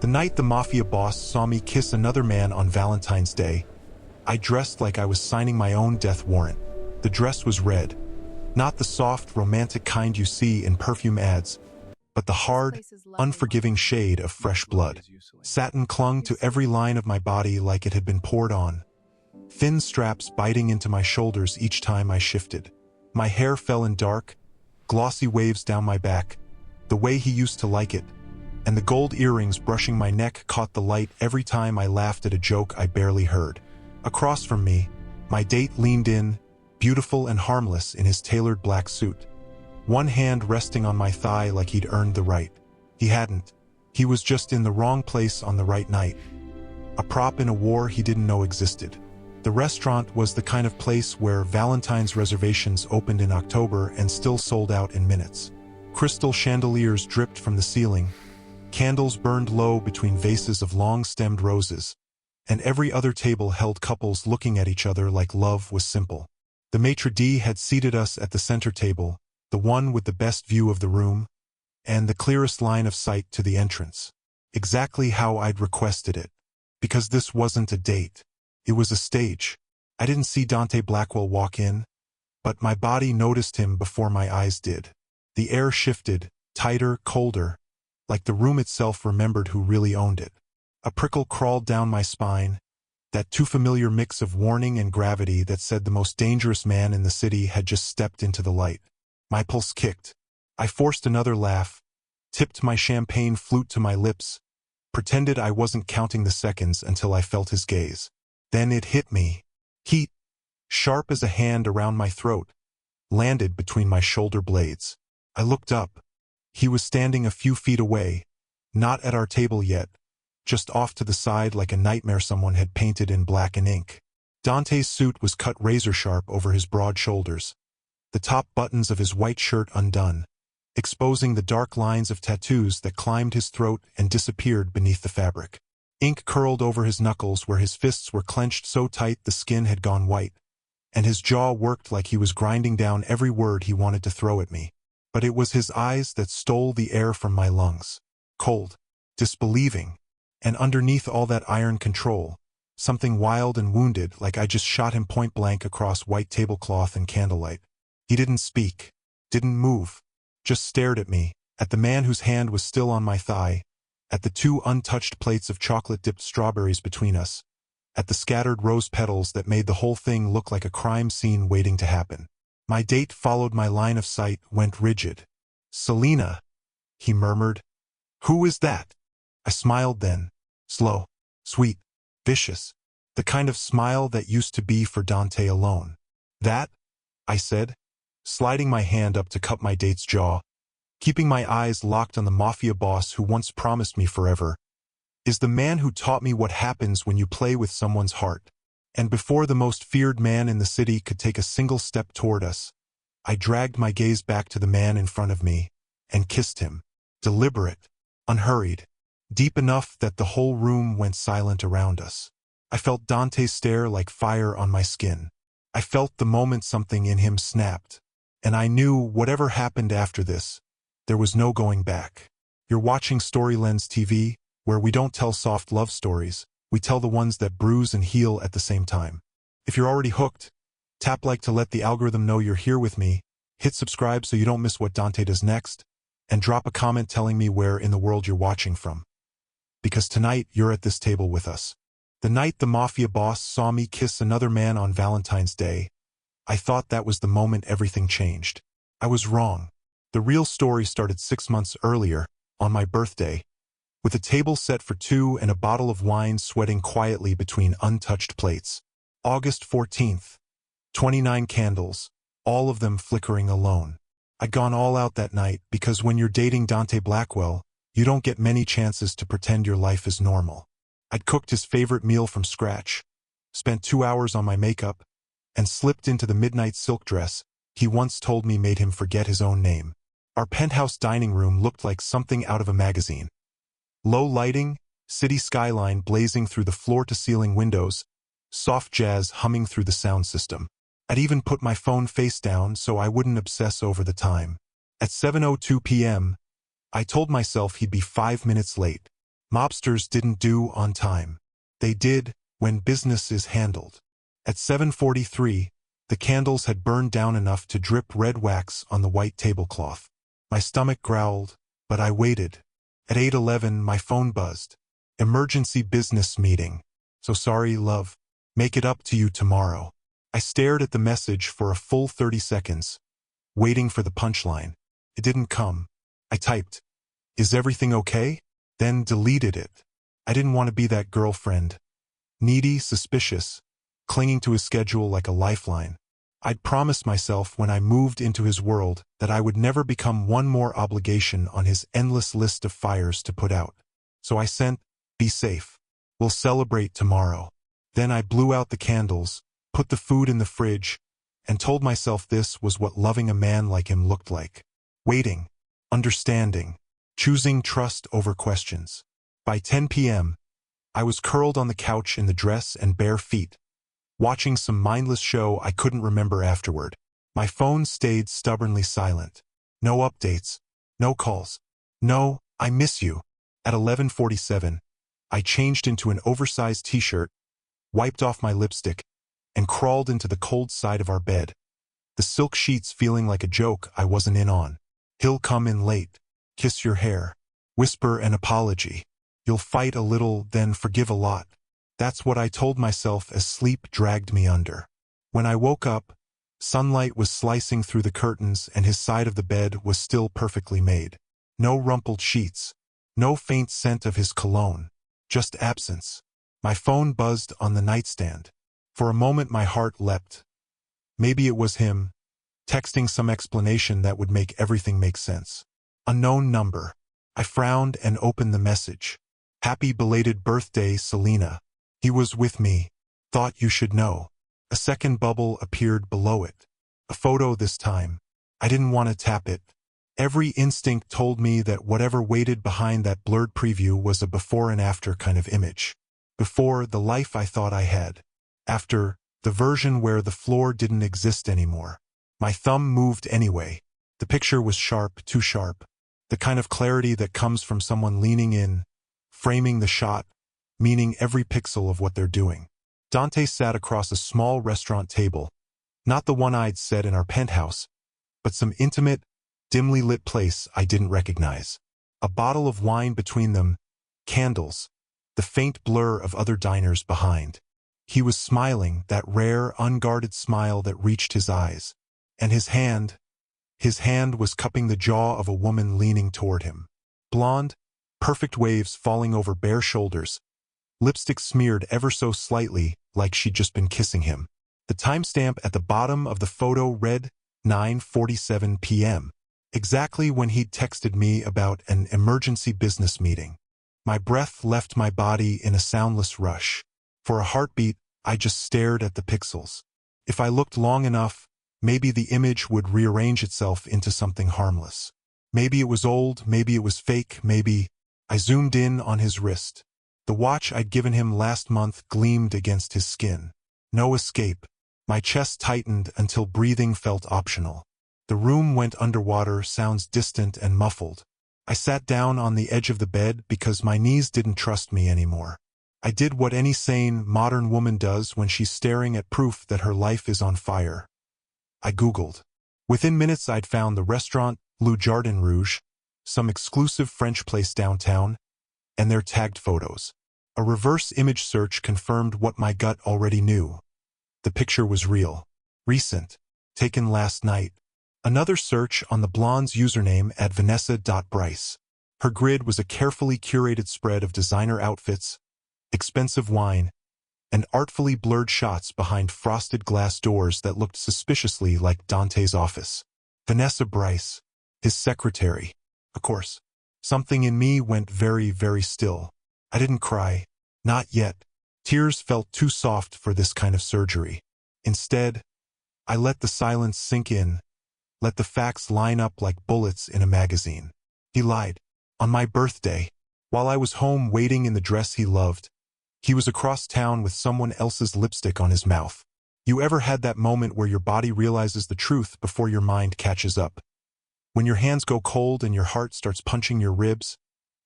night the Mafia boss saw me kiss another man on Valentine's Day, I dressed like I was signing my own death warrant. The dress was red. Not the soft, romantic kind you see in perfume ads, but the hard, unforgiving shade of fresh blood. Satin clung to every line of my body like it had been poured on. Thin straps biting into my shoulders each time I shifted. My hair fell in dark, glossy waves down my back, the way he used to like it, and the gold earrings brushing my neck caught the light every time I laughed at a joke I barely heard. Across from me, my date leaned in, beautiful and harmless in his tailored black suit. One hand resting on my thigh like he'd earned the right. He hadn't. He was just in the wrong place on the right night. A prop in a war he didn't know existed. The restaurant was the kind of place where Valentine's reservations opened in October and still sold out in minutes. Crystal chandeliers dripped from the ceiling, candles burned low between vases of long-stemmed roses, and every other table held couples looking at each other like love was simple. The maitre d' had seated us at the center table, the one with the best view of the room, and the clearest line of sight to the entrance. Exactly how I'd requested it. Because this wasn't a date. It was a stage. I didn't see Dante Blackwell walk in, but my body noticed him before my eyes did. The air shifted, tighter, colder, like the room itself remembered who really owned it. A prickle crawled down my spine, that too familiar mix of warning and gravity that said the most dangerous man in the city had just stepped into the light. My pulse kicked. I forced another laugh, tipped my champagne flute to my lips, pretended I wasn't counting the seconds until I felt his gaze. Then it hit me. Heat, sharp as a hand around my throat, landed between my shoulder blades. I looked up. He was standing a few feet away, not at our table yet, just off to the side like a nightmare someone had painted in black and ink. Dante's suit was cut razor-sharp over his broad shoulders, the top buttons of his white shirt undone, exposing the dark lines of tattoos that climbed his throat and disappeared beneath the fabric. Ink curled over his knuckles where his fists were clenched so tight the skin had gone white, and his jaw worked like he was grinding down every word he wanted to throw at me. But it was his eyes that stole the air from my lungs. Cold, disbelieving, and underneath all that iron control, something wild and wounded like I just shot him point blank across white tablecloth and candlelight. He didn't speak, didn't move, just stared at me, at the man whose hand was still on my thigh, at the two untouched plates of chocolate-dipped strawberries between us, at the scattered rose petals that made the whole thing look like a crime scene waiting to happen. My date followed my line of sight, went rigid. "Selena," he murmured. "Who is that?" I smiled then, slow, sweet, vicious, the kind of smile that used to be for Dante alone. "That," I said, sliding my hand up to cup my date's jaw, keeping my eyes locked on the Mafia boss who once promised me forever, "is the man who taught me what happens when you play with someone's heart." And before the most feared man in the city could take a single step toward us, I dragged my gaze back to the man in front of me and kissed him, deliberate, unhurried, deep enough that the whole room went silent around us. I felt Dante's stare like fire on my skin. I felt the moment something in him snapped, and I knew whatever happened after this, there was no going back. You're watching Story Lens TV, where we don't tell soft love stories, we tell the ones that bruise and heal at the same time. If you're already hooked, tap like to let the algorithm know you're here with me, hit subscribe so you don't miss what Dante does next, and drop a comment telling me where in the world you're watching from. Because tonight you're at this table with us. The night the Mafia boss saw me kiss another man on Valentine's Day, I thought that was the moment everything changed. I was wrong. The real story started 6 months earlier, on my birthday, with a table set for two and a bottle of wine sweating quietly between untouched plates. August 14th. 29 candles, all of them flickering alone. I'd gone all out that night because when you're dating Dante Blackwell, you don't get many chances to pretend your life is normal. I'd cooked his favorite meal from scratch, spent 2 hours on my makeup, and slipped into the midnight silk dress he once told me made him forget his own name. Our penthouse dining room looked like something out of a magazine. Low lighting, city skyline blazing through the floor-to-ceiling windows, soft jazz humming through the sound system. I'd even put my phone face down so I wouldn't obsess over the time. At 7:02 p.m., I told myself he'd be 5 minutes late. Mobsters didn't do on time. They did when business is handled. At 7:43, the candles had burned down enough to drip red wax on the white tablecloth. My stomach growled, but I waited. At 8:11, my phone buzzed. Emergency business meeting. So sorry, love. Make it up to you tomorrow. I stared at the message for a full 30 seconds, waiting for the punchline. It didn't come. I typed, "Is everything okay?" Then deleted it. I didn't want to be that girlfriend. Needy, suspicious, clinging to his schedule like a lifeline. I'd promised myself when I moved into his world that I would never become one more obligation on his endless list of fires to put out. So I sent, "Be safe. We'll celebrate tomorrow." Then I blew out the candles, put the food in the fridge, and told myself this was what loving a man like him looked like. Waiting, understanding, choosing trust over questions. By 10 p.m., I was curled on the couch in the dress and bare feet, watching some mindless show I couldn't remember afterward. My phone stayed stubbornly silent. No updates, no calls. No, "I miss you." At 11:47, I changed into an oversized t-shirt, wiped off my lipstick, and crawled into the cold side of our bed, the silk sheets feeling like a joke I wasn't in on. "He'll come in late. Kiss your hair. Whisper an apology. You'll fight a little, then forgive a lot." That's what I told myself as sleep dragged me under. When I woke up, sunlight was slicing through the curtains and his side of the bed was still perfectly made. No rumpled sheets. No faint scent of his cologne. Just absence. My phone buzzed on the nightstand. For a moment my heart leapt. Maybe it was him, texting some explanation that would make everything make sense. Unknown number. I frowned and opened the message. "Happy belated birthday, Selena. He was with me. Thought you should know." A second bubble appeared below it. A photo this time. I didn't want to tap it. Every instinct told me that whatever waited behind that blurred preview was a before and after kind of image. Before, the life I thought I had. After, the version where the floor didn't exist anymore. My thumb moved anyway. The picture was sharp, too sharp. The kind of clarity that comes from someone leaning in, framing the shot, meaning every pixel of what they're doing. Dante sat across a small restaurant table, not the one I'd set in our penthouse, but some intimate, dimly lit place I didn't recognize. A bottle of wine between them, candles, the faint blur of other diners behind. He was smiling, that rare, unguarded smile that reached his eyes. And his hand was cupping the jaw of a woman leaning toward him. Blonde, perfect waves falling over bare shoulders, lipstick smeared ever so slightly like she'd just been kissing him. The timestamp at the bottom of the photo read 9:47 p.m., exactly when he'd texted me about an emergency business meeting. My breath left my body in a soundless rush. For a heartbeat, I just stared at the pixels. If I looked long enough, maybe the image would rearrange itself into something harmless. Maybe it was old, maybe it was fake, maybe... I zoomed in on his wrist. The watch I'd given him last month gleamed against his skin. No escape. My chest tightened until breathing felt optional. The room went underwater, sounds distant and muffled. I sat down on the edge of the bed because my knees didn't trust me anymore. I did what any sane, modern woman does when she's staring at proof that her life is on fire. I Googled. Within minutes I'd found the restaurant Le Jardin Rouge, some exclusive French place downtown, and their tagged photos. A reverse image search confirmed what my gut already knew. The picture was real. Recent. Taken last night. Another search on the blonde's username at Vanessa.Bryce. Her grid was a carefully curated spread of designer outfits, expensive wine, and artfully blurred shots behind frosted glass doors that looked suspiciously like Dante's office. Vanessa Bryce, his secretary. Of course. Something in me went very, very still. I didn't cry. Not yet. Tears felt too soft for this kind of surgery. Instead, I let the silence sink in, let the facts line up like bullets in a magazine. He lied. On my birthday, while I was home waiting in the dress he loved, he was across town with someone else's lipstick on his mouth. You ever had that moment where your body realizes the truth before your mind catches up? When your hands go cold and your heart starts punching your ribs?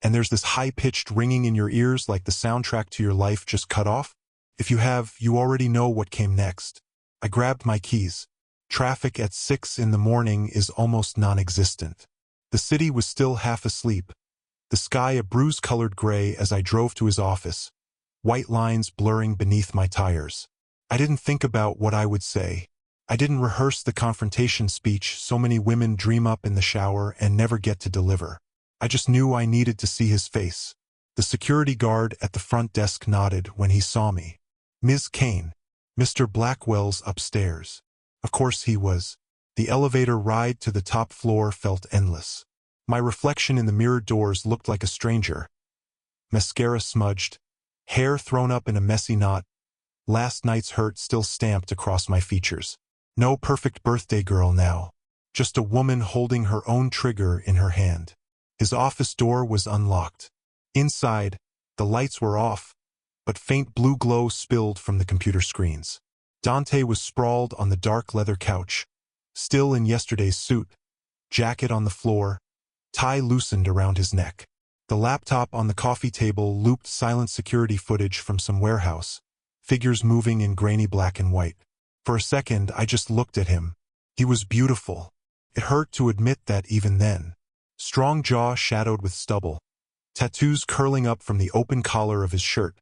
and there's this high-pitched ringing in your ears like the soundtrack to your life just cut off? If you have, you already know what came next. I grabbed my keys. Traffic at 6 in the morning is almost non-existent. The city was still half asleep, the sky a bruise-colored gray as I drove to his office, white lines blurring beneath my tires. I didn't think about what I would say. I didn't rehearse the confrontation speech so many women dream up in the shower and never get to deliver. I just knew I needed to see his face. The security guard at the front desk nodded when he saw me. Ms. Kane, Mr. Blackwell's upstairs. Of course he was. The elevator ride to the top floor felt endless. My reflection in the mirrored doors looked like a stranger. Mascara smudged, hair thrown up in a messy knot, last night's hurt still stamped across my features. No perfect birthday girl now. Just a woman holding her own trigger in her hand. His office door was unlocked. Inside, the lights were off, but faint blue glow spilled from the computer screens. Dante was sprawled on the dark leather couch, still in yesterday's suit, jacket on the floor, tie loosened around his neck. The laptop on the coffee table looped silent security footage from some warehouse, figures moving in grainy black and white. For a second, I just looked at him. He was beautiful. It hurt to admit that even then. Strong jaw shadowed with stubble, tattoos curling up from the open collar of his shirt,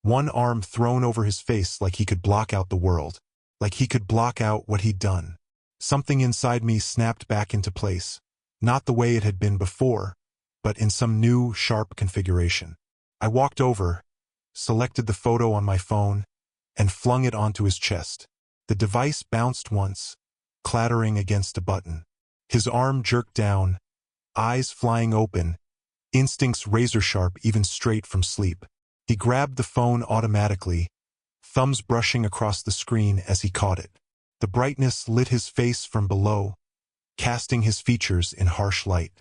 one arm thrown over his face like he could block out the world, like he could block out what he'd done. Something inside me snapped back into place, not the way it had been before, but in some new, sharp configuration. I walked over, selected the photo on my phone, and flung it onto his chest. The device bounced once, clattering against a button. His arm jerked down, eyes flying open, instincts razor-sharp even straight from sleep. He grabbed the phone automatically, thumbs brushing across the screen as he caught it. The brightness lit his face from below, casting his features in harsh light.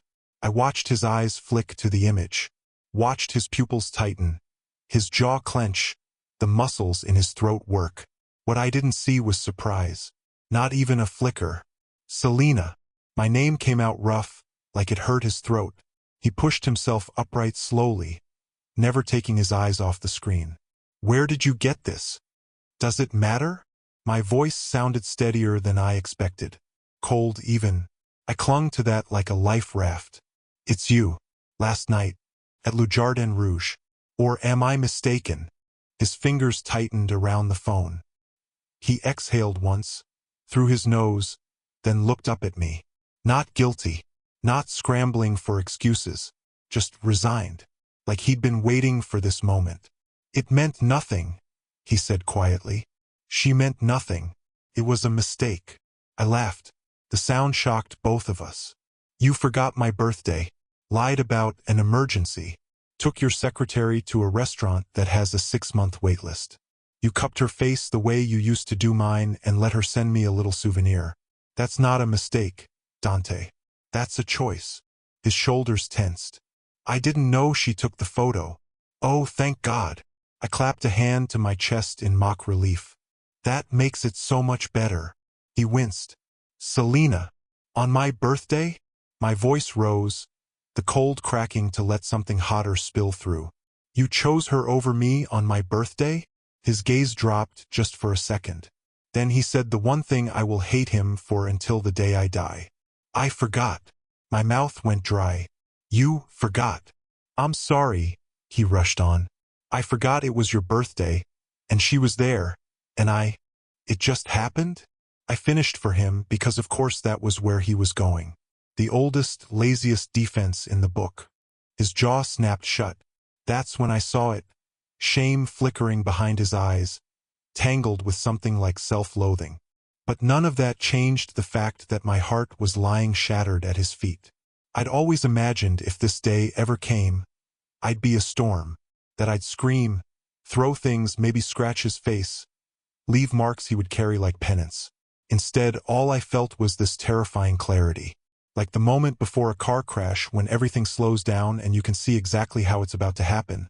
I watched his eyes flick to the image, watched his pupils tighten, his jaw clench, the muscles in his throat work. What I didn't see was surprise, not even a flicker. Selena. My name came out rough, like it hurt his throat. He pushed himself upright slowly, never taking his eyes off the screen. Where did you get this? Does it matter? My voice sounded steadier than I expected. Cold even. I clung to that like a life raft. It's you. Last night. At Le Jardin Rouge. Or am I mistaken? His fingers tightened around the phone. He exhaled once, through his nose, then looked up at me. Not guilty. Not scrambling for excuses. Just resigned. Like he'd been waiting for this moment. It meant nothing, he said quietly. She meant nothing. It was a mistake. I laughed. The sound shocked both of us. You forgot my birthday, lied about an emergency, took your secretary to a restaurant that has a 6-month waitlist. You cupped her face the way you used to do mine and let her send me a little souvenir. That's not a mistake, Dante. That's a choice. His shoulders tensed. I didn't know she took the photo. Oh, thank God. I clapped a hand to my chest in mock relief. That makes it so much better. He winced. Selena. On my birthday? My voice rose, the cold cracking to let something hotter spill through. You chose her over me on my birthday? His gaze dropped just for a second. Then he said the one thing I will hate him for until the day I die. I forgot. My mouth went dry. You forgot. I'm sorry, he rushed on. I forgot it was your birthday, and she was there, and it just happened? I finished for him because of course that was where he was going. The oldest, laziest defense in the book. His jaw snapped shut. That's when I saw it. Shame flickering behind his eyes, tangled with something like self-loathing. But none of that changed the fact that my heart was lying shattered at his feet. I'd always imagined if this day ever came, I'd be a storm, that I'd scream, throw things, maybe scratch his face, leave marks he would carry like penance. Instead, all I felt was this terrifying clarity, like the moment before a car crash when everything slows down and you can see exactly how it's about to happen,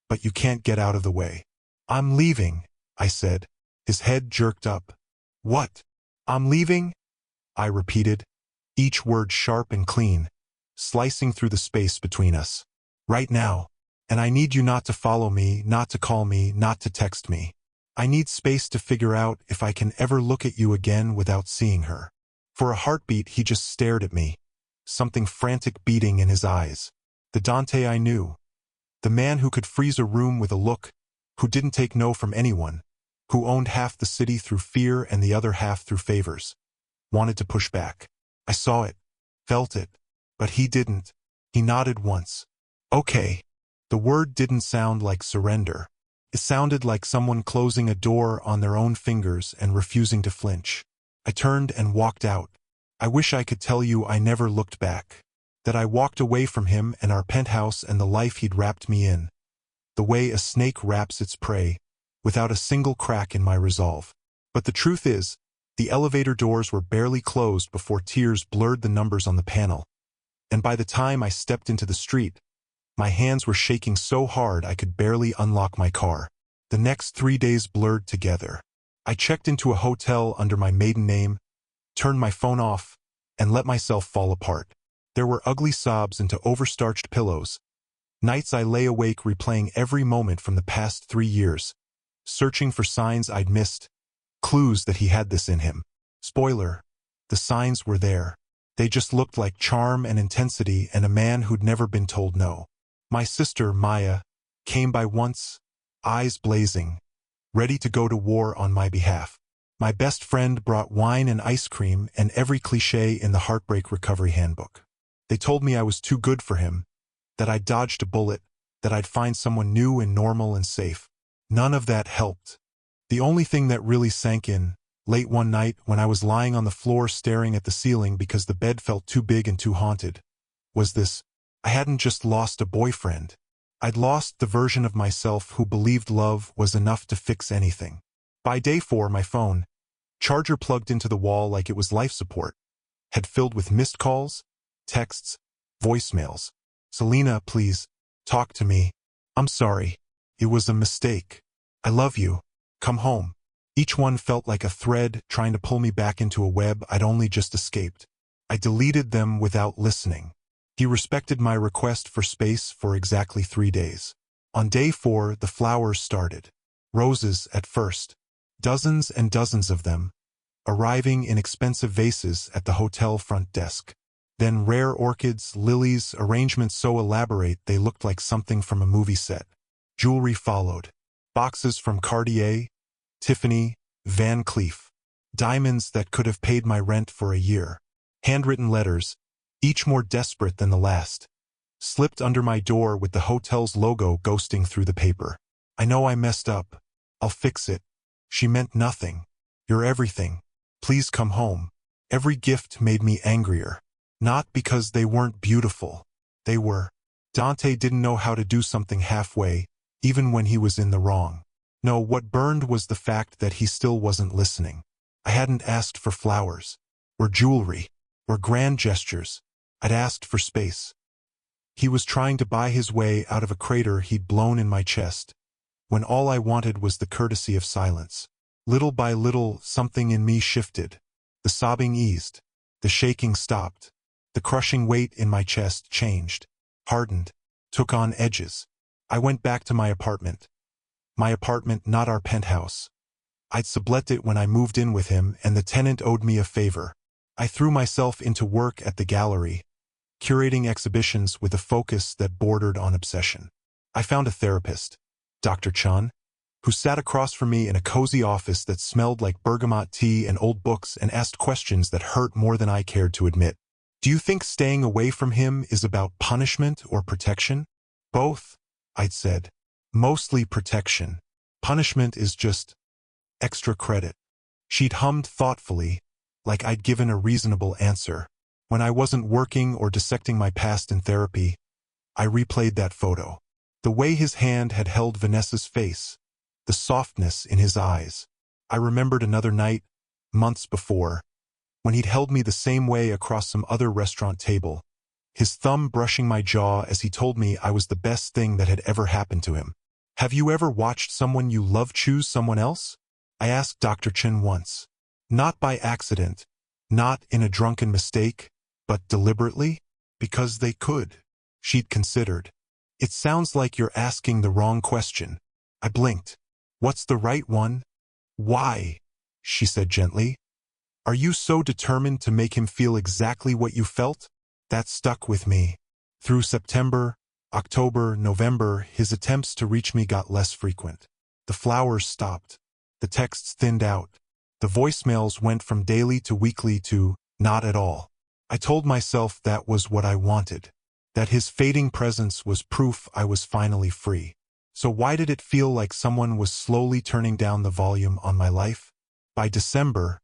but you can't get out of the way. I'm leaving, I said. His head jerked up. What? I'm leaving? I repeated, each word sharp and clean, slicing through the space between us. Right now. And I need you not to follow me, not to call me, not to text me. I need space to figure out if I can ever look at you again without seeing her." For a heartbeat, he just stared at me, something frantic beating in his eyes. The Dante I knew. The man who could freeze a room with a look, who didn't take no from anyone, who owned half the city through fear and the other half through favors. Wanted to push back. I saw it, felt it, but he didn't. He nodded once. Okay. The word didn't sound like surrender. It sounded like someone closing a door on their own fingers and refusing to flinch. I turned and walked out. I wish I could tell you I never looked back. That I walked away from him and our penthouse and the life he'd wrapped me in. The way a snake wraps its prey, without a single crack in my resolve. But the truth is, the elevator doors were barely closed before tears blurred the numbers on the panel. And by the time I stepped into the street, my hands were shaking so hard I could barely unlock my car. The next 3 days blurred together. I checked into a hotel under my maiden name, turned my phone off, and let myself fall apart. There were ugly sobs into overstarched pillows. Nights I lay awake replaying every moment from the past 3 years, searching for signs I'd missed, clues that he had this in him. Spoiler, the signs were there. They just looked like charm and intensity and a man who'd never been told no. My sister, Maya, came by once, eyes blazing, ready to go to war on my behalf. My best friend brought wine and ice cream and every cliché in the Heartbreak Recovery Handbook. They told me I was too good for him, that I'd dodged a bullet, that I'd find someone new and normal and safe. None of that helped. The only thing that really sank in, late one night when I was lying on the floor staring at the ceiling because the bed felt too big and too haunted, was this: I hadn't just lost a boyfriend. I'd lost the version of myself who believed love was enough to fix anything. By day 4, my phone, charger plugged into the wall like it was life support, had filled with missed calls, texts, voicemails. "Selena, please, talk to me. I'm sorry. It was a mistake. I love you. Come home." Each one felt like a thread trying to pull me back into a web I'd only just escaped. I deleted them without listening. He respected my request for space for exactly 3 days. On day 4, the flowers started. Roses at first. Dozens and dozens of them, arriving in expensive vases at the hotel front desk. Then rare orchids, lilies, arrangements so elaborate they looked like something from a movie set. Jewelry followed. Boxes from Cartier, Tiffany, Van Cleef. Diamonds that could have paid my rent for a year. Handwritten letters, each more desperate than the last, slipped under my door with the hotel's logo ghosting through the paper. "I know I messed up. I'll fix it. She meant nothing. You're everything. Please come home." Every gift made me angrier. Not because they weren't beautiful. They were. Dante didn't know how to do something halfway, even when he was in the wrong. No, what burned was the fact that he still wasn't listening. I hadn't asked for flowers, or jewelry, or grand gestures. I'd asked for space. He was trying to buy his way out of a crater he'd blown in my chest, when all I wanted was the courtesy of silence. Little by little, something in me shifted. The sobbing eased. The shaking stopped. The crushing weight in my chest changed, hardened, took on edges. I went back to my apartment. My apartment, not our penthouse. I'd sublet it when I moved in with him, and the tenant owed me a favor. I threw myself into work at the gallery, curating exhibitions with a focus that bordered on obsession. I found a therapist, Dr. Chun, who sat across from me in a cozy office that smelled like bergamot tea and old books and asked questions that hurt more than I cared to admit. "Do you think staying away from him is about punishment or protection?" "Both," I'd said. "Mostly protection. Punishment is just extra credit." She'd hummed thoughtfully, like I'd given a reasonable answer. When I wasn't working or dissecting my past in therapy, I replayed that photo. The way his hand had held Vanessa's face, the softness in his eyes. I remembered another night, months before, when he'd held me the same way across some other restaurant table, his thumb brushing my jaw as he told me I was the best thing that had ever happened to him. "Have you ever watched someone you love choose someone else?" I asked Dr. Chin once. Not by accident, not in a drunken mistake, but deliberately, because they could. She'd considered. It sounds like you're asking the wrong question. I blinked. What's the right one? Why? She said gently. Are you so determined to make him feel exactly what you felt? That stuck with me. Through September, October, November, his attempts to reach me got less frequent. The flowers stopped. The texts thinned out. The voicemails went from daily to weekly to not at all. I told myself that was what I wanted, that his fading presence was proof I was finally free. So why did it feel like someone was slowly turning down the volume on my life? By December,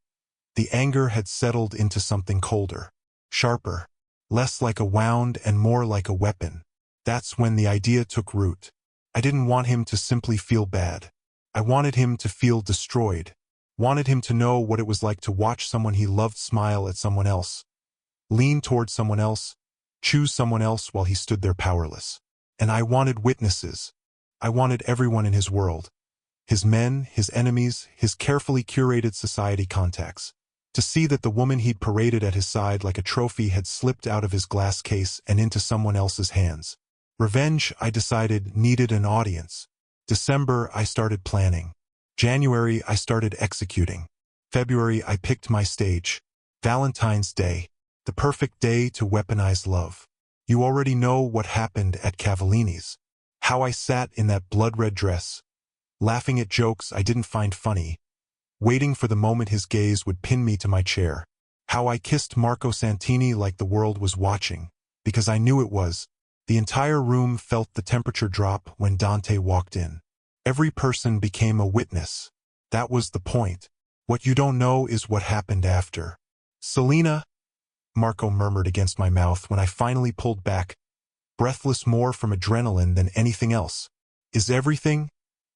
the anger had settled into something colder, sharper, less like a wound and more like a weapon. That's when the idea took root. I didn't want him to simply feel bad. I wanted him to feel destroyed. Wanted him to know what it was like to watch someone he loved smile at someone else, lean toward someone else, choose someone else while he stood there powerless. And I wanted witnesses. I wanted everyone in his world, his men, his enemies, his carefully curated society contacts, to see that the woman he'd paraded at his side like a trophy had slipped out of his glass case and into someone else's hands. Revenge, I decided, needed an audience. December, I started planning. January, I started executing. February, I picked my stage. Valentine's Day, the perfect day to weaponize love. You already know what happened at Cavallini's. How I sat in that blood-red dress, laughing at jokes I didn't find funny, waiting for the moment his gaze would pin me to my chair. How I kissed Marco Santini like the world was watching, because I knew it was. The entire room felt the temperature drop when Dante walked in. Every person became a witness. That was the point. What you don't know is what happened after. Selena, Marco murmured against my mouth when I finally pulled back, breathless more from adrenaline than anything else. Is everything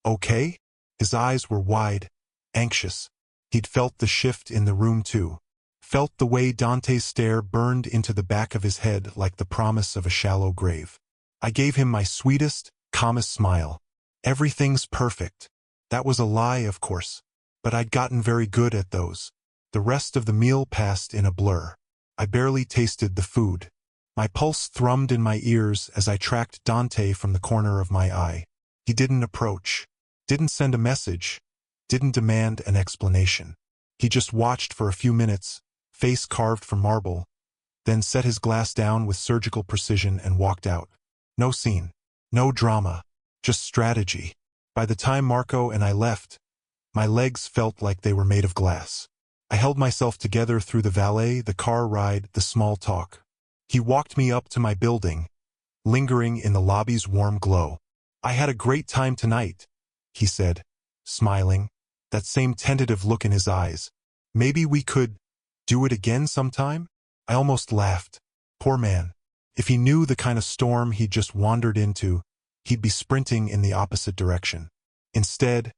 okay? His eyes were wide, anxious. He'd felt the shift in the room too. Felt the way Dante's stare burned into the back of his head like the promise of a shallow grave. I gave him my sweetest, calmest smile. Everything's perfect. That was a lie, of course. But I'd gotten very good at those. The rest of the meal passed in a blur. I barely tasted the food. My pulse thrummed in my ears as I tracked Dante from the corner of my eye. He didn't approach, didn't send a message, didn't demand an explanation. He just watched for a few minutes, face carved from marble, then set his glass down with surgical precision and walked out. No scene, no drama, just strategy. By the time Marco and I left, my legs felt like they were made of glass. I held myself together through the valet, the car ride, the small talk. He walked me up to my building, lingering in the lobby's warm glow. I had a great time tonight, he said, smiling, that same tentative look in his eyes. Maybe we could do it again sometime? I almost laughed. Poor man. If he knew the kind of storm he'd just wandered into, he'd be sprinting in the opposite direction. Instead,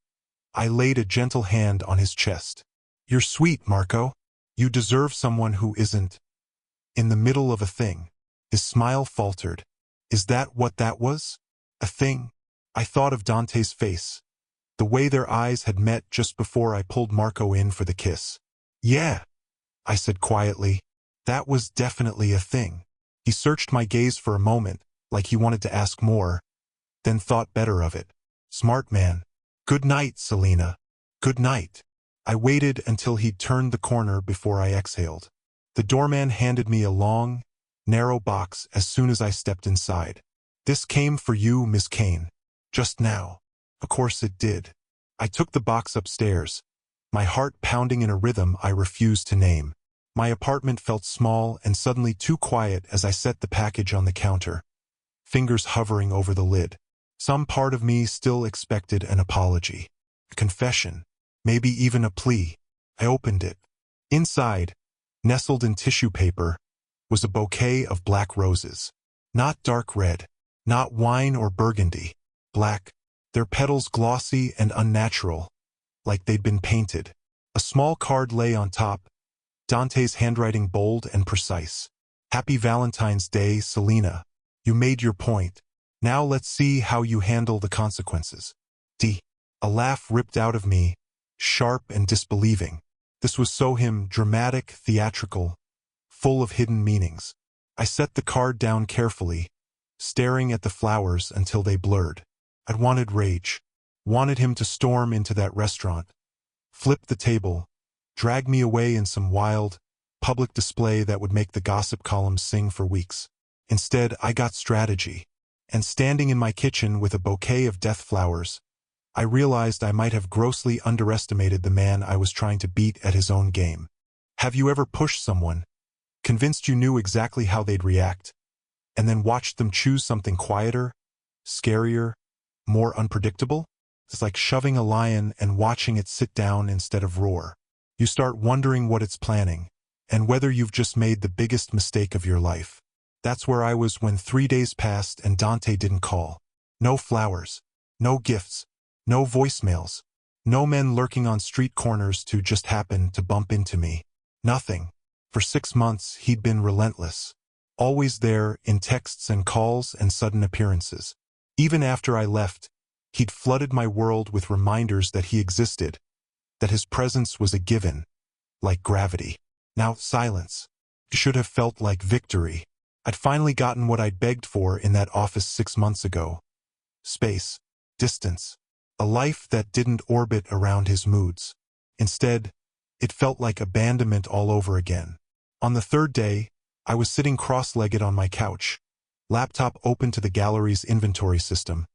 I laid a gentle hand on his chest. You're sweet, Marco. You deserve someone who isn't in the middle of a thing. His smile faltered. Is that what that was? A thing? I thought of Dante's face, the way their eyes had met just before I pulled Marco in for the kiss. Yeah, I said quietly. That was definitely a thing. He searched my gaze for a moment, like he wanted to ask more, then thought better of it. Smart man. Good night, Selena. Good night. I waited until he'd turned the corner before I exhaled. The doorman handed me a long, narrow box as soon as I stepped inside. This came for you, Miss Kane. Just now. Of course it did. I took the box upstairs, my heart pounding in a rhythm I refused to name. My apartment felt small and suddenly too quiet as I set the package on the counter, fingers hovering over the lid. Some part of me still expected an apology, a confession, maybe even a plea. I opened it. Inside, nestled in tissue paper, was a bouquet of black roses. Not dark red, not wine or burgundy, black, their petals glossy and unnatural, like they'd been painted. A small card lay on top, Dante's handwriting bold and precise. Happy Valentine's Day, Selena. You made your point. Now let's see how you handle the consequences. A laugh ripped out of me, sharp and disbelieving. This was so him, dramatic, theatrical, full of hidden meanings. I set the card down carefully, staring at the flowers until they blurred. I'd wanted rage. Wanted him to storm into that restaurant, flip the table, drag me away in some wild, public display that would make the gossip columns sing for weeks. Instead, I got strategy. And standing in my kitchen with a bouquet of death flowers, I realized I might have grossly underestimated the man I was trying to beat at his own game. Have you ever pushed someone, convinced you knew exactly how they'd react, and then watched them choose something quieter, scarier, more unpredictable? It's like shoving a lion and watching it sit down instead of roar. You start wondering what it's planning, and whether you've just made the biggest mistake of your life. That's where I was when 3 days passed and Dante didn't call. No flowers, no gifts, no voicemails, no men lurking on street corners to just happen to bump into me. Nothing. For 6 months, he'd been relentless. Always there in texts and calls and sudden appearances. Even after I left, he'd flooded my world with reminders that he existed, that his presence was a given, like gravity. Now, silence. It should have felt like victory. I'd finally gotten what I'd begged for in that office 6 months ago. Space, distance, a life that didn't orbit around his moods. Instead, it felt like abandonment all over again. On the third day, I was sitting cross-legged on my couch, laptop open to the gallery's inventory system,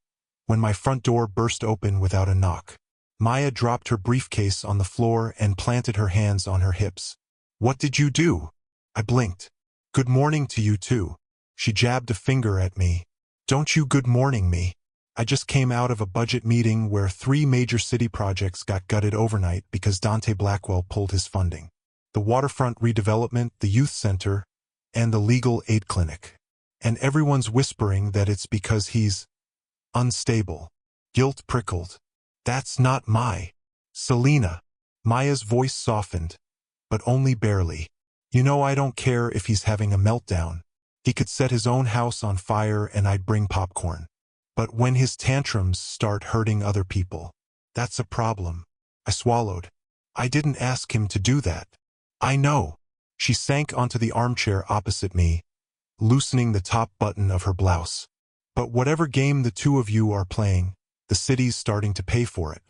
when my front door burst open without a knock. Maya dropped her briefcase on the floor and planted her hands on her hips. "What did you do?" I blinked. "Good morning to you too." She jabbed a finger at me. "Don't you good morning me. I just came out of a budget meeting where 3 major city projects got gutted overnight because Dante Blackwell pulled his funding. The waterfront redevelopment, the youth center, and the legal aid clinic. And everyone's whispering that it's because he's unstable." Guilt prickled. "That's not my Selena." Maya's voice softened, but only barely. "You know I don't care if he's having a meltdown. He could set his own house on fire and I'd bring popcorn. But when his tantrums start hurting other people, that's a problem." I swallowed. "I didn't ask him to do that." "I know." She sank onto the armchair opposite me, loosening the top button of her blouse. "But whatever game the two of you are playing, the city's starting to pay for it.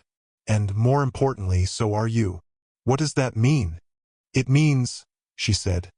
And more importantly, so are you." "What does that mean?" "It means," she said,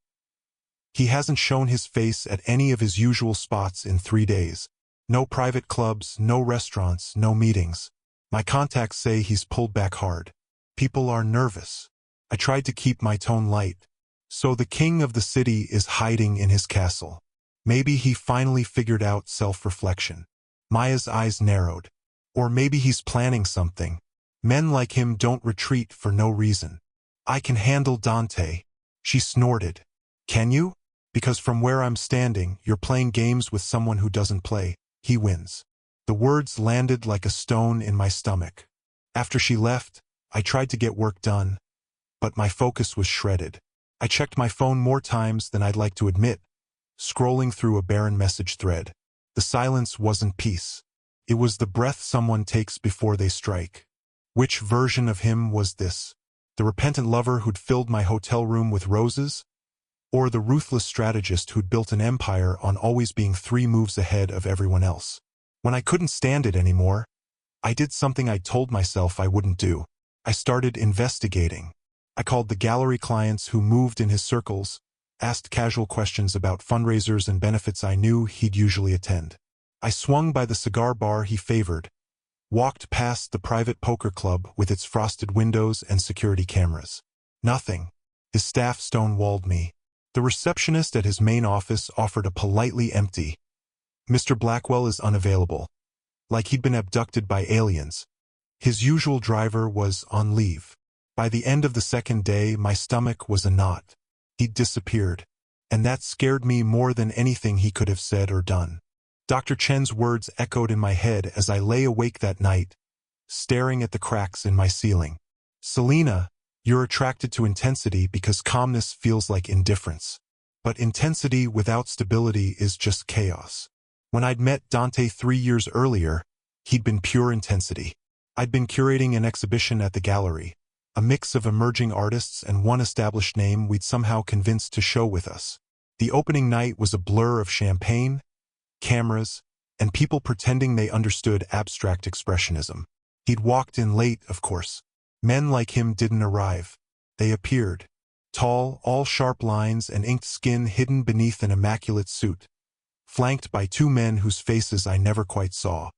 "he hasn't shown his face at any of his usual spots in 3 days. No private clubs, no restaurants, no meetings. My contacts say he's pulled back hard. People are nervous." I tried to keep my tone light. "So the king of the city is hiding in his castle. Maybe he finally figured out self-reflection." Maya's eyes narrowed. "Or maybe he's planning something. Men like him don't retreat for no reason." "I can handle Dante." She snorted. "Can you? Because from where I'm standing, you're playing games with someone who doesn't play. He wins." The words landed like a stone in my stomach. After she left, I tried to get work done, but my focus was shredded. I checked my phone more times than I'd like to admit, scrolling through a barren message thread. The silence wasn't peace. It was the breath someone takes before they strike. Which version of him was this? The repentant lover who'd filled my hotel room with roses? Or the ruthless strategist who'd built an empire on always being 3 moves ahead of everyone else? When I couldn't stand it anymore, I did something I told myself I wouldn't do. I started investigating. I called the gallery clients who moved in his circles, asked casual questions about fundraisers and benefits I knew he'd usually attend. I swung by the cigar bar he favored, walked past the private poker club with its frosted windows and security cameras. Nothing. His staff stonewalled me. The receptionist at his main office offered a politely empty, "Mr. Blackwell is unavailable," like he'd been abducted by aliens. His usual driver was on leave. By the end of the second day, my stomach was a knot. He'd disappeared, and that scared me more than anything he could have said or done. Dr. Chen's words echoed in my head as I lay awake that night, staring at the cracks in my ceiling. "Selena, you're attracted to intensity because calmness feels like indifference. But intensity without stability is just chaos." When I'd met Dante 3 years earlier, he'd been pure intensity. I'd been curating an exhibition at the gallery, a mix of emerging artists and one established name we'd somehow convinced to show with us. The opening night was a blur of champagne, cameras, and people pretending they understood abstract expressionism. He'd walked in late, of course. Men like him didn't arrive. They appeared. Tall, all sharp lines and inked skin hidden beneath an immaculate suit, flanked by two men whose faces I never quite saw.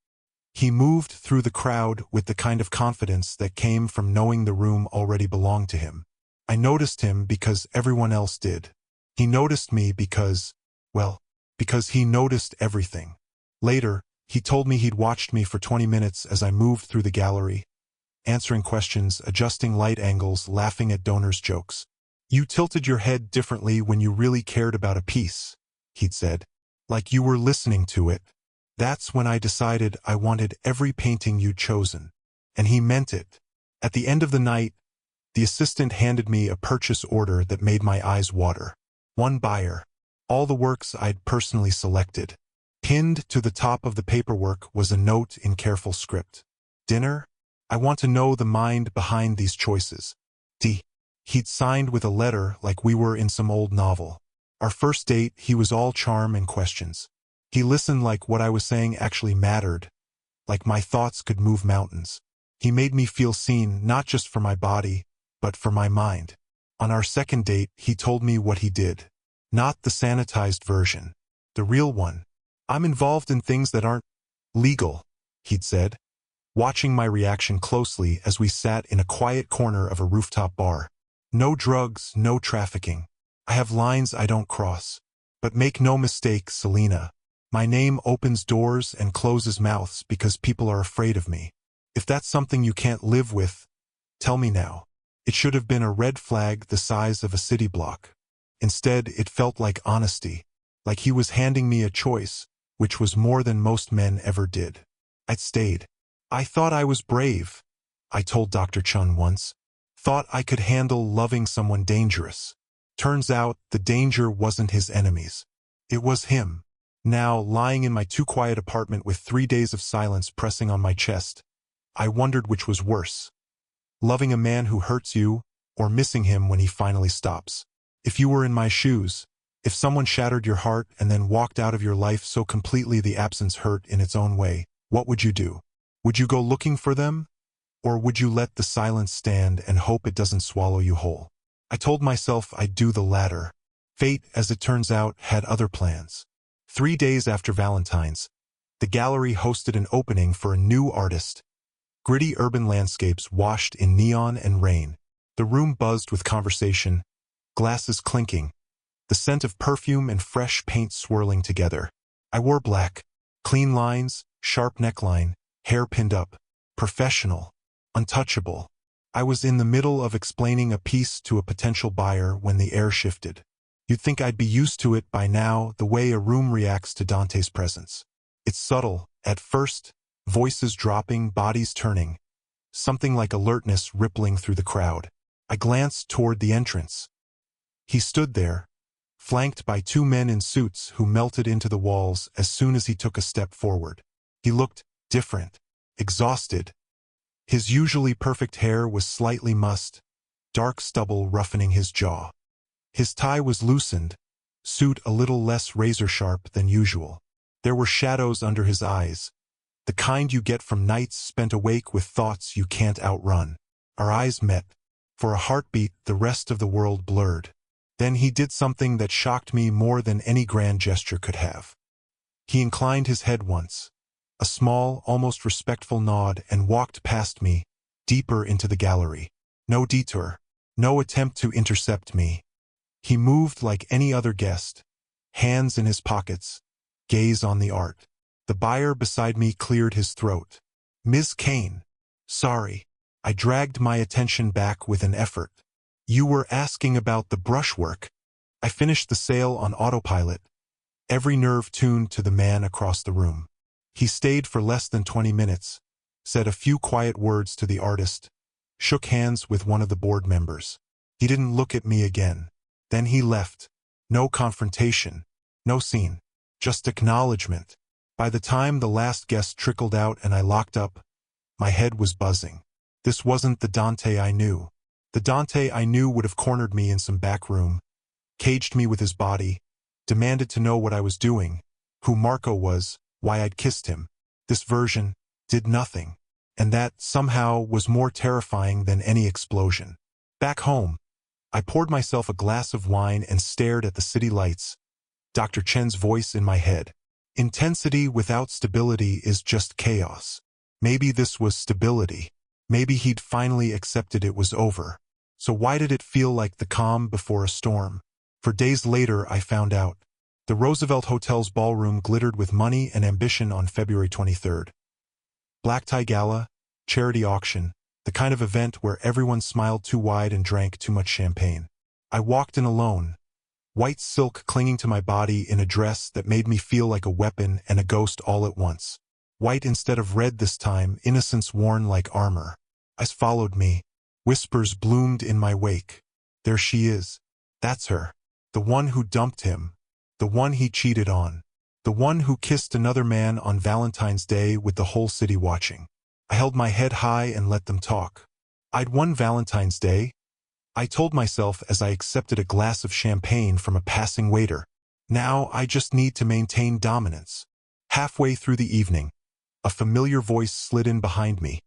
He moved through the crowd with the kind of confidence that came from knowing the room already belonged to him. I noticed him because everyone else did. He noticed me because, well, because he noticed everything. Later, he told me he'd watched me for 20 minutes as I moved through the gallery, answering questions, adjusting light angles, laughing at donors' jokes. "You tilted your head differently when you really cared about a piece," he'd said. "Like you were listening to it. That's when I decided I wanted every painting you'd chosen." And he meant it. At the end of the night, the assistant handed me a purchase order that made my eyes water. One buyer. All the works I'd personally selected. Pinned to the top of the paperwork was a note in careful script. "Dinner? I want to know the mind behind these choices. D." He'd signed with a letter like we were in some old novel. Our first date, he was all charm and questions. He listened like what I was saying actually mattered, like my thoughts could move mountains. He made me feel seen, not just for my body, but for my mind. On our second date, he told me what he did. Not the sanitized version. The real one. "I'm involved in things that aren't legal," he'd said, watching my reaction closely as we sat in a quiet corner of a rooftop bar. "No drugs, no trafficking. I have lines I don't cross. But make no mistake, Selena. My name opens doors and closes mouths because people are afraid of me. If that's something you can't live with, tell me now." It should have been a red flag the size of a city block. Instead, it felt like honesty, like he was handing me a choice, which was more than most men ever did. I'd stayed. "I thought I was brave," I told Dr. Chun once. "Thought I could handle loving someone dangerous." Turns out the danger wasn't his enemies. It was him. Now, lying in my too quiet apartment with 3 days of silence pressing on my chest, I wondered which was worse. Loving a man who hurts you, or missing him when he finally stops. If you were in my shoes, if someone shattered your heart and then walked out of your life so completely the absence hurt in its own way, what would you do? Would you go looking for them? Or would you let the silence stand and hope it doesn't swallow you whole? I told myself I'd do the latter. Fate, as it turns out, had other plans. 3 days after Valentine's, the gallery hosted an opening for a new artist. Gritty urban landscapes washed in neon and rain. The room buzzed with conversation, glasses clinking, the scent of perfume and fresh paint swirling together. I wore black, clean lines, sharp neckline, hair pinned up, professional, untouchable. I was in the middle of explaining a piece to a potential buyer when the air shifted. You'd think I'd be used to it by now, the way a room reacts to Dante's presence. It's subtle, at first, voices dropping, bodies turning, something like alertness rippling through the crowd. I glanced toward the entrance. He stood there, flanked by 2 men in suits who melted into the walls as soon as he took a step forward. He looked different, exhausted. His usually perfect hair was slightly mussed, dark stubble roughening his jaw. His tie was loosened, suit a little less razor-sharp than usual. There were shadows under his eyes, the kind you get from nights spent awake with thoughts you can't outrun. Our eyes met. For a heartbeat, the rest of the world blurred. Then he did something that shocked me more than any grand gesture could have. He inclined his head once, a small, almost respectful nod, and walked past me, deeper into the gallery. No detour, no attempt to intercept me. He moved like any other guest, hands in his pockets, gaze on the art. The buyer beside me cleared his throat. "Ms. Kane, sorry." I dragged my attention back with an effort. "You were asking about the brushwork." I finished the sale on autopilot, every nerve tuned to the man across the room. He stayed for less than 20 minutes, said a few quiet words to the artist, shook hands with one of the board members. He didn't look at me again. Then he left. No confrontation, no scene, just acknowledgement. By the time the last guest trickled out and I locked up, my head was buzzing. This wasn't the Dante I knew. The Dante I knew would have cornered me in some back room, caged me with his body, demanded to know what I was doing, who Marco was, why I'd kissed him. This version did nothing, and that, somehow, was more terrifying than any explosion. Back home, I poured myself a glass of wine and stared at the city lights, Dr. Chen's voice in my head. Intensity without stability is just chaos. Maybe this was stability. Maybe he'd finally accepted it was over. So why did it feel like the calm before a storm? For days later, I found out. The Roosevelt Hotel's ballroom glittered with money and ambition on February 23rd. Black tie gala, charity auction, the kind of event where everyone smiled too wide and drank too much champagne. I walked in alone, white silk clinging to my body in a dress that made me feel like a weapon and a ghost all at once. White instead of red this time, innocence worn like armor. Eyes followed me. Whispers bloomed in my wake. There she is. That's her. The one who dumped him. The one he cheated on. The one who kissed another man on Valentine's Day with the whole city watching. I held my head high and let them talk. I'd won Valentine's Day, I told myself as I accepted a glass of champagne from a passing waiter. Now I just need to maintain dominance. Halfway through the evening, a familiar voice slid in behind me.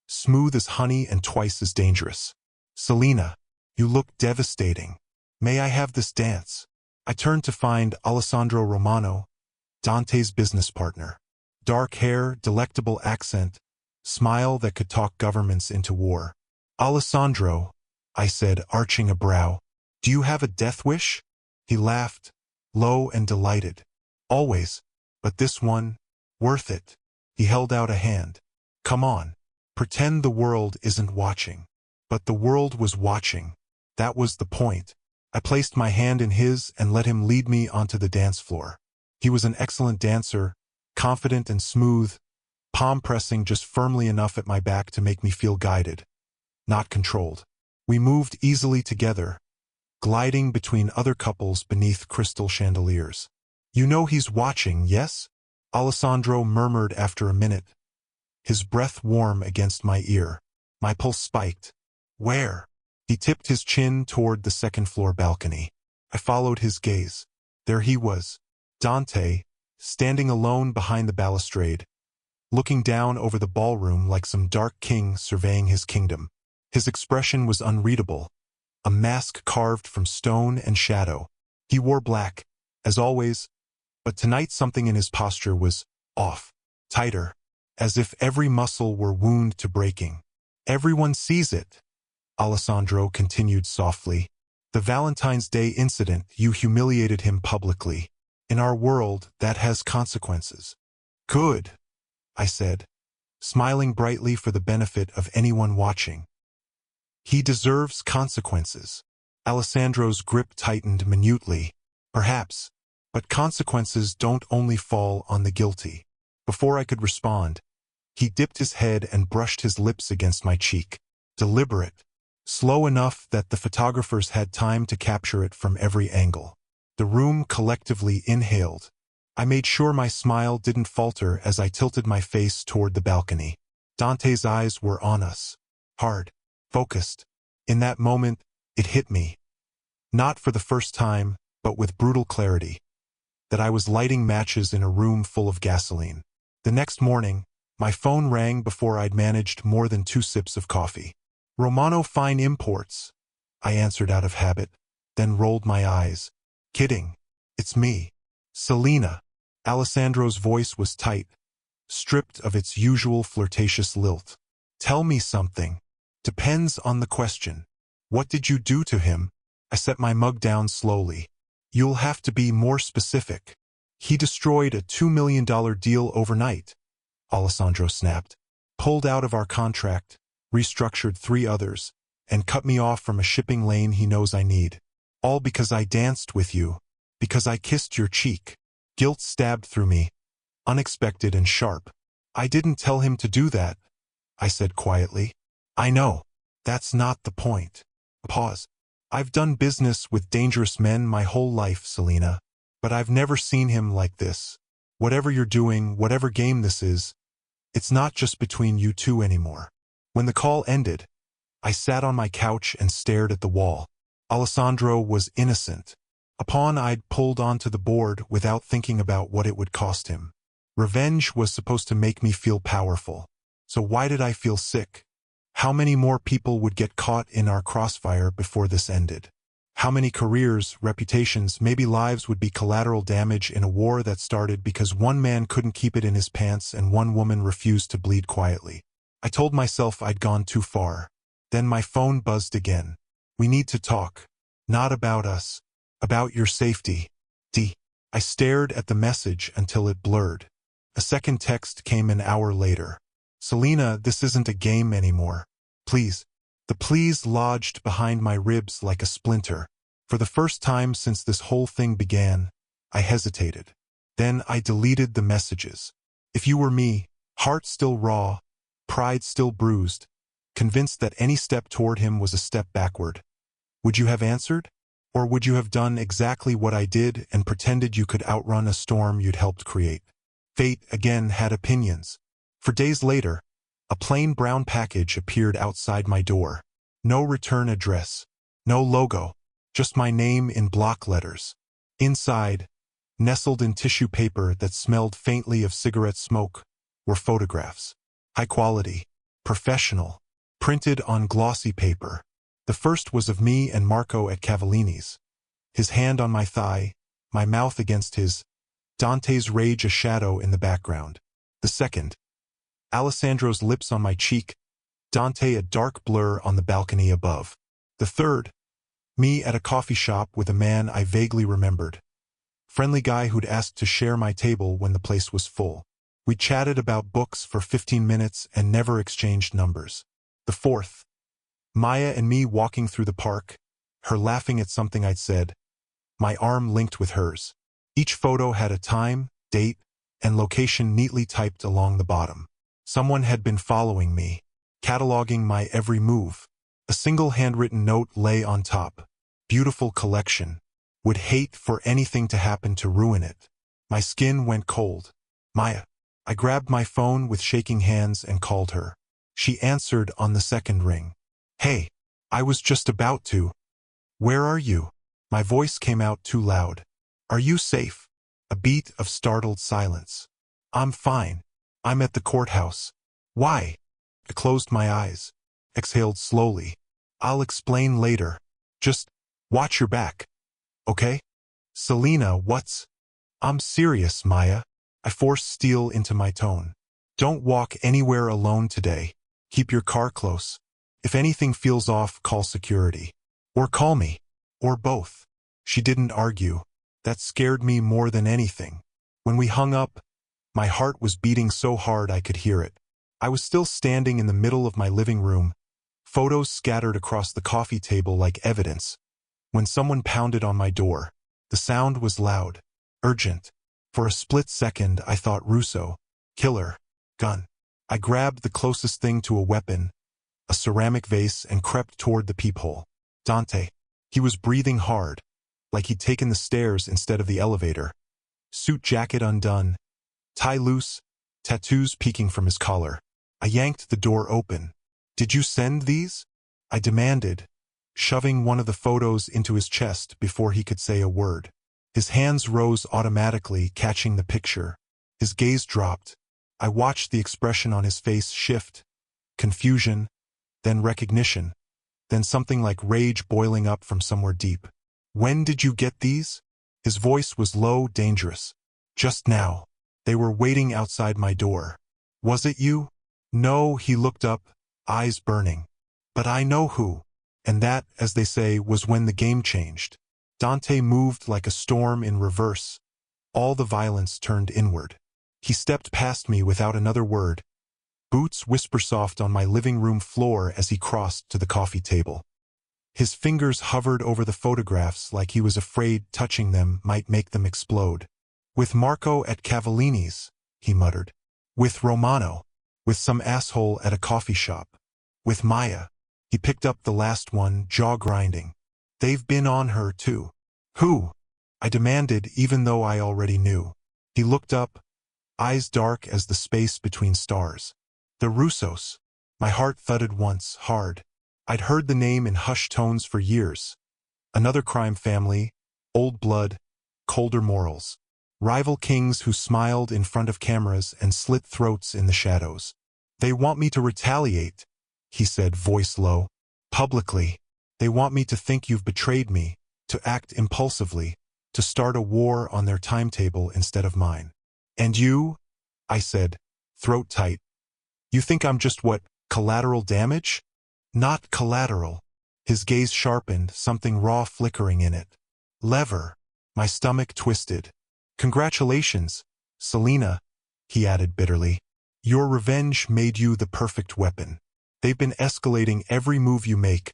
Smooth as honey and twice as dangerous. Selena, you look devastating. May I have this dance? I turned to find Alessandro Romano, Dante's business partner. Dark hair, delectable accent, smile that could talk governments into war. Alessandro, I said, arching a brow. Do you have a death wish? He laughed, low and delighted. Always, but this one, worth it. He held out a hand. Come on. Pretend the world isn't watching. But the world was watching. That was the point. I placed my hand in his and let him lead me onto the dance floor. He was an excellent dancer, confident and smooth, palm pressing just firmly enough at my back to make me feel guided, not controlled. We moved easily together, gliding between other couples beneath crystal chandeliers. You know he's watching, yes? Alessandro murmured after a minute, his breath warm against my ear. My pulse spiked. Where? He tipped his chin toward the second-floor balcony. I followed his gaze. There he was, Dante, standing alone behind the balustrade, looking down over the ballroom like some dark king surveying his kingdom. His expression was unreadable, a mask carved from stone and shadow. He wore black, as always, but tonight something in his posture was off, tighter, as if every muscle were wound to breaking. Everyone sees it, Alessandro continued softly. The Valentine's Day incident, you humiliated him publicly. In our world, that has consequences. Good, I said, smiling brightly for the benefit of anyone watching. He deserves consequences. Alessandro's grip tightened minutely. Perhaps, but consequences don't only fall on the guilty. Before I could respond, he dipped his head and brushed his lips against my cheek. Deliberate, slow enough that the photographers had time to capture it from every angle. The room collectively inhaled. I made sure my smile didn't falter as I tilted my face toward the balcony. Dante's eyes were on us. Hard, focused. In that moment, it hit me. Not for the first time, but with brutal clarity. That I was lighting matches in a room full of gasoline. The next morning, my phone rang before I'd managed more than 2 sips of coffee. Romano Fine Imports, I answered out of habit, then rolled my eyes. Kidding. It's me. Selena. Alessandro's voice was tight, stripped of its usual flirtatious lilt. Tell me something. Depends on the question. What did you do to him? I set my mug down slowly. You'll have to be more specific. He destroyed a $2 million deal overnight, Alessandro snapped. Pulled out of our contract, restructured 3 others, and cut me off from a shipping lane he knows I need. All because I danced with you, because I kissed your cheek. Guilt stabbed through me, unexpected and sharp. I didn't tell him to do that, I said quietly. I know. That's not the point. Pause. I've done business with dangerous men my whole life, Selena, but I've never seen him like this. Whatever you're doing, whatever game this is, it's not just between you two anymore. When the call ended, I sat on my couch and stared at the wall. Alessandro was innocent. A pawn I'd pulled onto the board without thinking about what it would cost him. Revenge was supposed to make me feel powerful. So why did I feel sick? How many more people would get caught in our crossfire before this ended? How many careers, reputations, maybe lives would be collateral damage in a war that started because one man couldn't keep it in his pants and one woman refused to bleed quietly? I told myself I'd gone too far. Then my phone buzzed again. We need to talk. Not about us. About your safety. D. I stared at the message until it blurred. A second text came an hour later. Selena, this isn't a game anymore. Please. The please lodged behind my ribs like a splinter. For the first time since this whole thing began, I hesitated. Then I deleted the messages. If you were me, heart still raw, pride still bruised, convinced that any step toward him was a step backward, would you have answered? Or would you have done exactly what I did and pretended you could outrun a storm you'd helped create? Fate, again, had opinions. For days later, a plain brown package appeared outside my door. No return address. No logo. Just my name in block letters. Inside, nestled in tissue paper that smelled faintly of cigarette smoke, were photographs. High quality. Professional. Printed on glossy paper. The first was of me and Marco at Cavallini's. His hand on my thigh, my mouth against his, Dante's rage a shadow in the background. The second, Alessandro's lips on my cheek, Dante a dark blur on the balcony above. The third, me at a coffee shop with a man I vaguely remembered. Friendly guy who'd asked to share my table when the place was full. We chatted about books for 15 minutes and never exchanged numbers. The fourth, Maya and me walking through the park, her laughing at something I'd said, my arm linked with hers. Each photo had a time, date, and location neatly typed along the bottom. Someone had been following me, cataloging my every move. A single handwritten note lay on top. Beautiful collection. Would hate for anything to happen to ruin it. My skin went cold. Maya. I grabbed my phone with shaking hands and called her. She answered on the second ring. Hey, I was just about to. Where are you? My voice came out too loud. Are you safe? A beat of startled silence. I'm fine. I'm at the courthouse. Why? I closed my eyes. Exhaled slowly. I'll explain later. Just watch your back. Okay? Selena, what's? I'm serious, Maya. I forced steel into my tone. Don't walk anywhere alone today. Keep your car close. If anything feels off, call security. Or call me. Or both. She didn't argue. That scared me more than anything. When we hung up, my heart was beating so hard I could hear it. I was still standing in the middle of my living room, photos scattered across the coffee table like evidence, when someone pounded on my door. The sound was loud, urgent. For a split second, I thought Russo. Killer. Gun. I grabbed the closest thing to a weapon, a ceramic vase, and crept toward the peephole. Dante. He was breathing hard, like he'd taken the stairs instead of the elevator. Suit jacket undone, tie loose, tattoos peeking from his collar. I yanked the door open. Did you send these? I demanded, shoving one of the photos into his chest before he could say a word. His hands rose automatically, catching the picture. His gaze dropped. I watched the expression on his face shift. Confusion, then recognition, then something like rage boiling up from somewhere deep. When did you get these? His voice was low, dangerous. Just now. They were waiting outside my door. Was it you? No, he looked up, eyes burning. But I know who. And that, as they say, was when the game changed. Dante moved like a storm in reverse. All the violence turned inward. He stepped past me without another word. Boots whisper soft on my living room floor as he crossed to the coffee table. His fingers hovered over the photographs like he was afraid touching them might make them explode. With Marco at Cavallini's, he muttered. With Romano. With some asshole at a coffee shop. With Maya. He picked up the last one, jaw-grinding. They've been on her, too. Who? I demanded, even though I already knew. He looked up, eyes dark as the space between stars. The Russos. My heart thudded once, hard. I'd heard the name in hushed tones for years. Another crime family, Old blood, colder morals. Rival kings who smiled in front of cameras and slit throats in the shadows. They want me to retaliate, he said, voice low. Publicly. They want me to think you've betrayed me, to act impulsively, to start a war on their timetable instead of mine. And you? I said, throat tight. You think I'm just what, collateral damage? Not collateral. His gaze sharpened, something raw flickering in it. Lever. My stomach twisted. Congratulations, Selena, he added bitterly. Your revenge made you the perfect weapon. They've been escalating every move you make,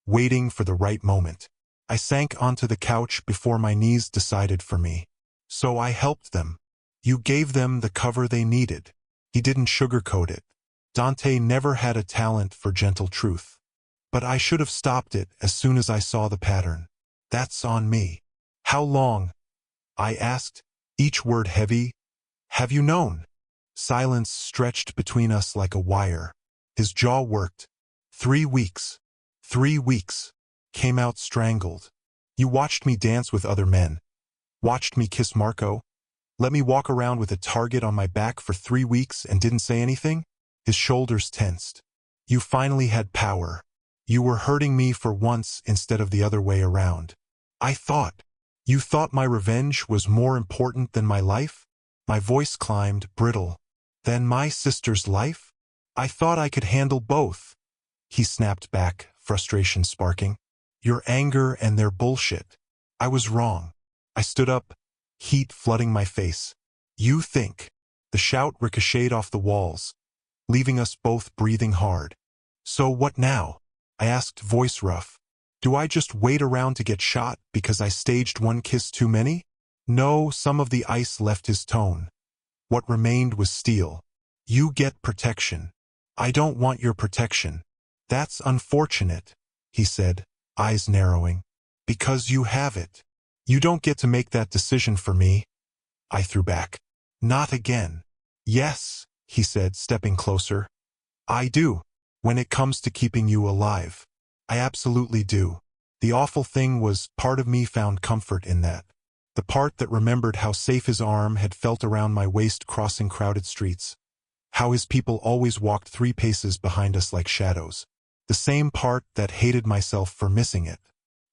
waiting for the right moment. I sank onto the couch before my knees decided for me. So I helped them. You gave them the cover they needed. He didn't sugarcoat it. Dante never had a talent for gentle truth. But I should have stopped it as soon as I saw the pattern. That's on me. How long? I asked, each word heavy. Have you known? Silence stretched between us like a wire. His jaw worked. 3 weeks. 3 weeks. Came out strangled. You watched me dance with other men. Watched me kiss Marco. Let me walk around with a target on my back for 3 weeks and didn't say anything? His shoulders tensed. You finally had power. You were hurting me for once instead of the other way around. I thought. You thought my revenge was more important than my life? My voice climbed, brittle. Than my sister's life? I thought I could handle both. He snapped back, frustration sparking. Your anger and their bullshit. I was wrong. I stood up, heat flooding my face. You think. The shout ricocheted off the walls, leaving us both breathing hard. So what now? I asked, voice rough. Do I just wait around to get shot because I staged one kiss too many? No, some of the ice left his tone. What remained was steel. You get protection. I don't want your protection. That's unfortunate, he said, eyes narrowing. Because you have it. You don't get to make that decision for me. I threw back. Not again. Yes, he said, stepping closer. I do. When it comes to keeping you alive. I absolutely do. The awful thing was, part of me found comfort in that. The part that remembered how safe his arm had felt around my waist crossing crowded streets. How his people always walked 3 paces behind us like shadows. The same part that hated myself for missing it.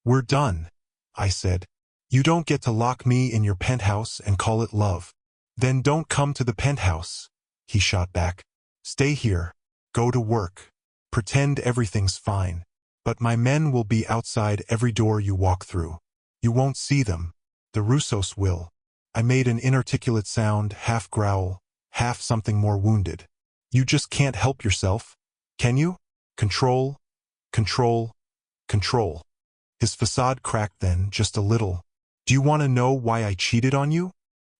We're done, I said. You don't get to lock me in your penthouse and call it love. Then don't come to the penthouse, he shot back. Stay here. Go to work. Pretend everything's fine. But my men will be outside every door you walk through. You won't see them. The Russos will. I made an inarticulate sound, half growl, half something more wounded. You just can't help yourself, can you? Control, control, control. His facade cracked then, just a little. Do you want to know why I cheated on you?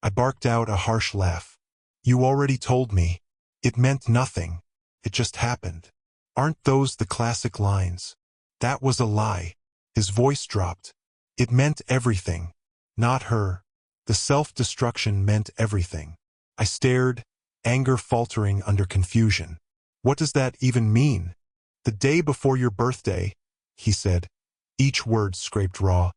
I barked out a harsh laugh. You already told me. It meant nothing. It just happened. Aren't those the classic lines? That was a lie. His voice dropped. It meant everything. Not her. The self-destruction meant everything. I stared, anger faltering under confusion. What does that even mean? The day before your birthday, he said. Each word scraped raw.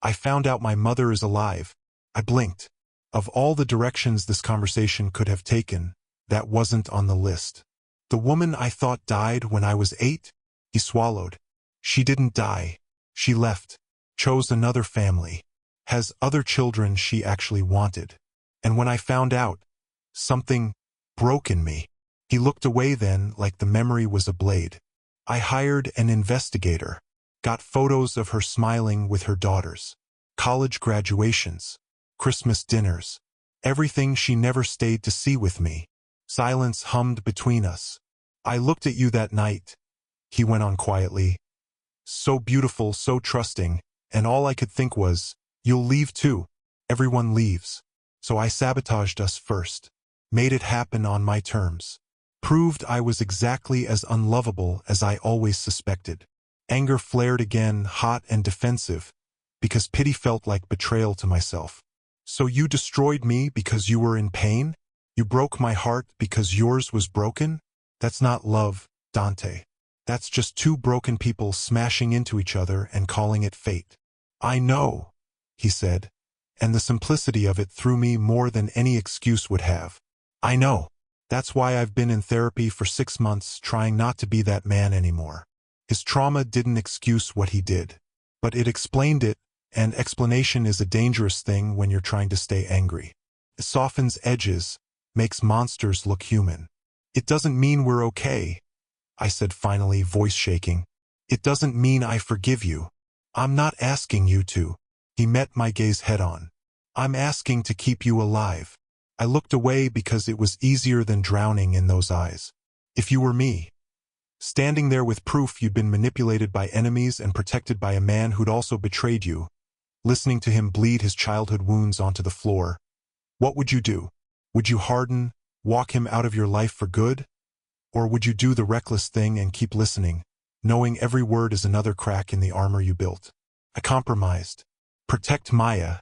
I found out my mother is alive. I blinked. Of all the directions this conversation could have taken, that wasn't on the list. The woman I thought died when I was 8? He swallowed. She didn't die. She left. Chose another family. Has other children she actually wanted. And when I found out, something broke in me. He looked away then like the memory was a blade. I hired an investigator. Got photos of her smiling with her daughters. College graduations. Christmas dinners. Everything she never stayed to see with me. Silence hummed between us. I looked at you that night, he went on quietly. So beautiful, so trusting, and all I could think was, you'll leave too. Everyone leaves. So I sabotaged us first. Made it happen on my terms. Proved I was exactly as unlovable as I always suspected. Anger flared again, hot and defensive, because pity felt like betrayal to myself. So you destroyed me because you were in pain? You broke my heart because yours was broken? That's not love, Dante. That's just 2 broken people smashing into each other and calling it fate. I know, he said, and the simplicity of it threw me more than any excuse would have. I know. That's why I've been in therapy for 6 months trying not to be that man anymore. His trauma didn't excuse what he did, but it explained it, and explanation is a dangerous thing when you're trying to stay angry. It softens edges, makes monsters look human. It doesn't mean we're okay, I said finally, voice shaking. It doesn't mean I forgive you. I'm not asking you to. He met my gaze head-on. I'm asking to keep you alive. I looked away because it was easier than drowning in those eyes. If you were me, standing there with proof you'd been manipulated by enemies and protected by a man who'd also betrayed you, listening to him bleed his childhood wounds onto the floor, what would you do? Would you harden, walk him out of your life for good? Or would you do the reckless thing and keep listening, knowing every word is another crack in the armor you built? I compromised. Protect Maya,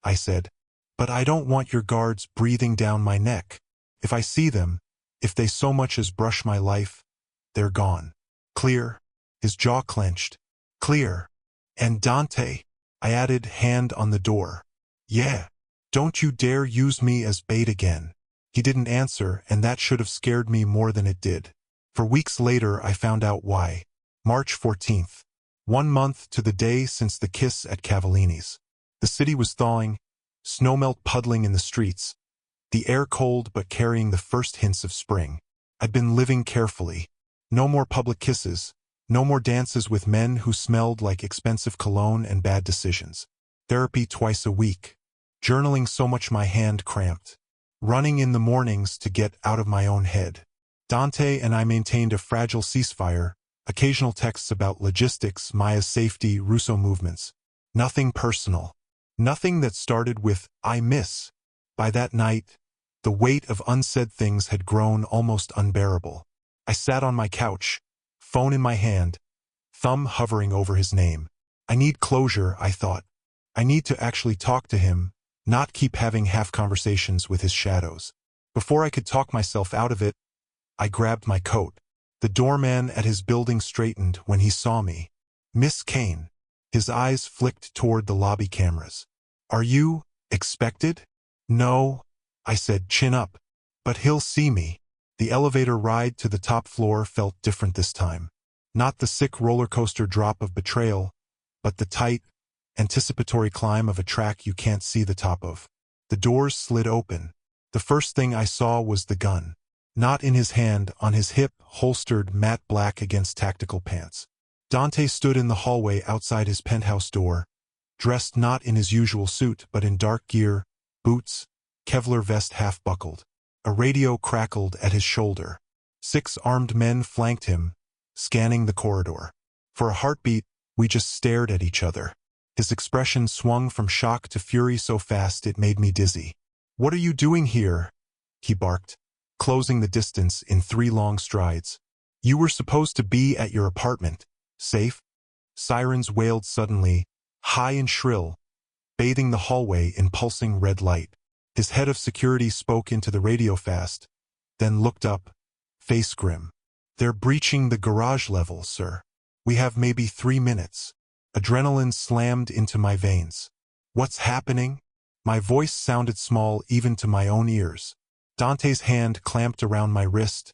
I said. But I don't want your guards breathing down my neck. If I see them, if they so much as brush my life, they're gone. Clear? His jaw clenched. Clear. And Dante, I added, hand on the door. Yeah. Don't you dare use me as bait again. He didn't answer, and that should have scared me more than it did. For weeks later, I found out why. March 14th. 1 month to the day since the kiss at Cavallini's. The city was thawing, snowmelt puddling in the streets, the air cold but carrying the first hints of spring. I'd been living carefully. No more public kisses, no more dances with men who smelled like expensive cologne and bad decisions. Therapy twice a week. Journaling so much my hand cramped. Running in the mornings to get out of my own head. Dante and I maintained a fragile ceasefire, occasional texts about logistics, Maya's safety, Russo movements. Nothing personal. Nothing that started with, I miss. By that night, the weight of unsaid things had grown almost unbearable. I sat on my couch, phone in my hand, thumb hovering over his name. I need closure, I thought. I need to actually talk to him, not keep having half conversations with his shadows. Before I could talk myself out of it, I grabbed my coat. The doorman at his building straightened when he saw me. Miss Kane. His eyes flicked toward the lobby cameras. Are you expected? No, I said, chin up. But he'll see me. The elevator ride to the top floor felt different this time. Not the sick roller coaster drop of betrayal, but the tight, anticipatory climb of a track you can't see the top of. The doors slid open. The first thing I saw was the gun. Not in his hand, on his hip, holstered matte black against tactical pants. Dante stood in the hallway outside his penthouse door, dressed not in his usual suit but in dark gear, boots, Kevlar vest half buckled. A radio crackled at his shoulder. 6 armed men flanked him, scanning the corridor. For a heartbeat, we just stared at each other. His expression swung from shock to fury so fast it made me dizzy. What are you doing here? He barked, closing the distance in 3 long strides. You were supposed to be at your apartment. Safe? Sirens wailed suddenly, high and shrill, bathing the hallway in pulsing red light. His head of security spoke into the radio fast, then looked up, face grim. They're breaching the garage level, sir. We have maybe 3 minutes. Adrenaline slammed into my veins. What's happening? My voice sounded small even to my own ears. Dante's hand clamped around my wrist,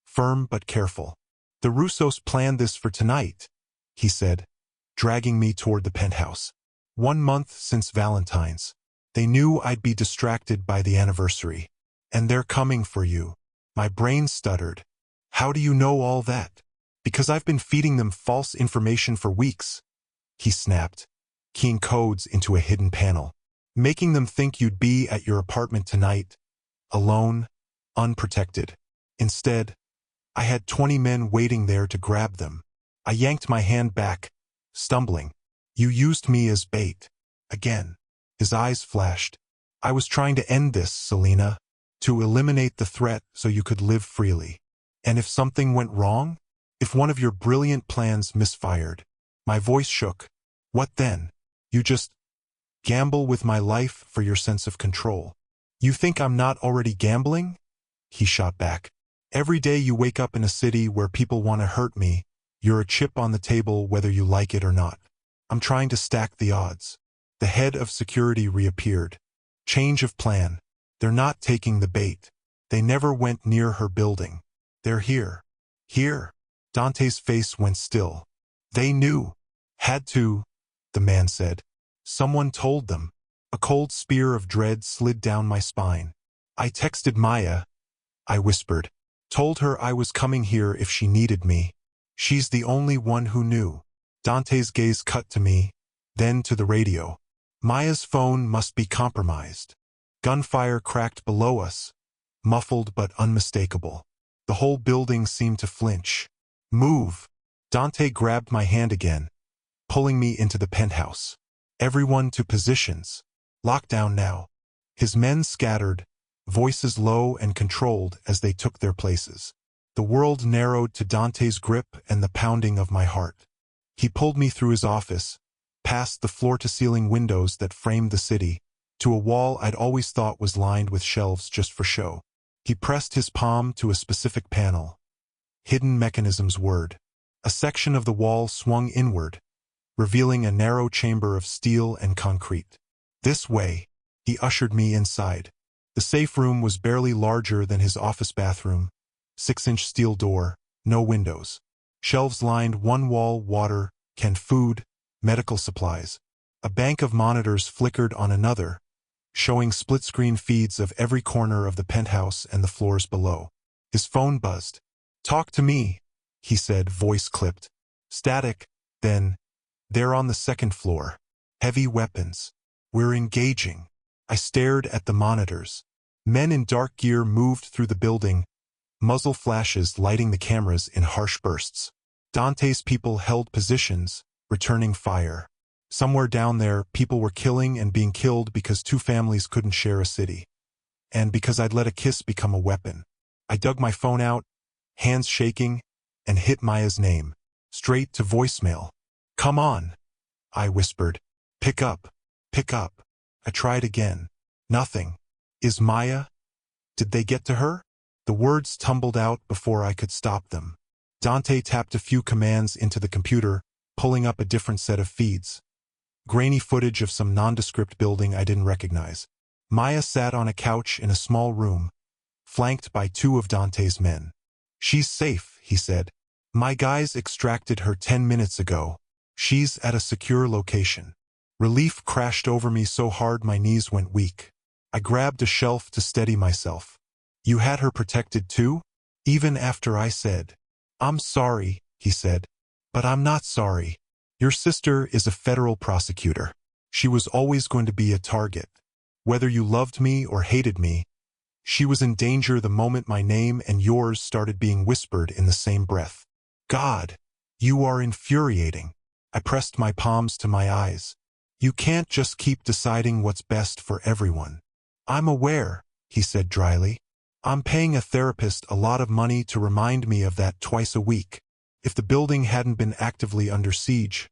firm but careful. The Russos planned this for tonight, he said, dragging me toward the penthouse. 1 month since Valentine's. They knew I'd be distracted by the anniversary. And they're coming for you. My brain stuttered. How do you know all that? Because I've been feeding them false information for weeks, he snapped, keying codes into a hidden panel. Making them think you'd be at your apartment tonight, alone, unprotected. Instead, I had 20 men waiting there to grab them. I yanked my hand back, stumbling. You used me as bait. Again. His eyes flashed. I was trying to end this, Selena. To eliminate the threat so you could live freely. And if something went wrong? If one of your brilliant plans misfired? My voice shook. What then? You just gamble with my life for your sense of control. You think I'm not already gambling? He shot back. Every day you wake up in a city where people want to hurt me, you're a chip on the table whether you like it or not. I'm trying to stack the odds. The head of security reappeared. Change of plan. They're not taking the bait. They never went near her building. They're here. Here. Dante's face went still. They knew. Had to, the man said. Someone told them. A cold spear of dread slid down my spine. I texted Maya. I whispered. Told her I was coming here if she needed me. She's the only one who knew. Dante's gaze cut to me, then to the radio. Maya's phone must be compromised. Gunfire cracked below us, muffled but unmistakable. The whole building seemed to flinch. Move! Dante grabbed my hand again, pulling me into the penthouse. Everyone to positions. Lockdown now. His men scattered, voices low and controlled as they took their places. The world narrowed to Dante's grip and the pounding of my heart. He pulled me through his office, past the floor-to-ceiling windows that framed the city, to a wall I'd always thought was lined with shelves just for show. He pressed his palm to a specific panel. Hidden mechanisms word. A section of the wall swung inward, revealing a narrow chamber of steel and concrete. This way, he ushered me inside. The safe room was barely larger than his office bathroom. 6-inch steel door, no windows. Shelves lined one wall, water, canned food, medical supplies. A bank of monitors flickered on another, showing split-screen feeds of every corner of the penthouse and the floors below. His phone buzzed. Talk to me, he said, voice clipped. Static, then, they're on the second floor. Heavy weapons. We're engaging. I stared at the monitors. Men in dark gear moved through the building, muzzle flashes lighting the cameras in harsh bursts. Dante's people held positions, returning fire. Somewhere down there, people were killing and being killed because two families couldn't share a city. And because I'd let a kiss become a weapon. I dug my phone out, hands shaking, and hit Maya's name. Straight to voicemail. Come on, I whispered. Pick up. Pick up. I tried again. Nothing. Is Maya? Did they get to her? The words tumbled out before I could stop them. Dante tapped a few commands into the computer, pulling up a different set of feeds. Grainy footage of some nondescript building I didn't recognize. Maya sat on a couch in a small room, flanked by two of Dante's men. She's safe, he said. My guys extracted her 10 minutes ago. She's at a secure location. Relief crashed over me so hard my knees went weak. I grabbed a shelf to steady myself. You had her protected too? Even after I said, I'm sorry, he said. But I'm not sorry. Your sister is a federal prosecutor. She was always going to be a target. Whether you loved me or hated me, she was in danger the moment my name and yours started being whispered in the same breath. God, you are infuriating. I pressed my palms to my eyes. You can't just keep deciding what's best for everyone. I'm aware, he said dryly. I'm paying a therapist a lot of money to remind me of that twice a week. If the building hadn't been actively under siege,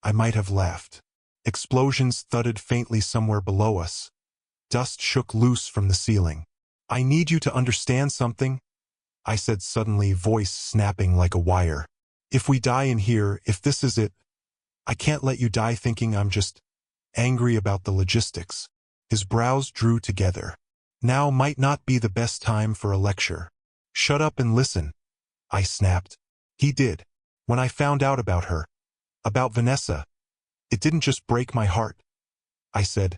I might have left. Explosions thudded faintly somewhere below us. Dust shook loose from the ceiling. I need you to understand something, I said suddenly, voice snapping like a wire. If we die in here, if this is it, I can't let you die thinking I'm just angry about the logistics. His brows drew together. Now might not be the best time for a lecture. Shut up and listen, I snapped. He did. When I found out about her, about Vanessa, it didn't just break my heart, I said,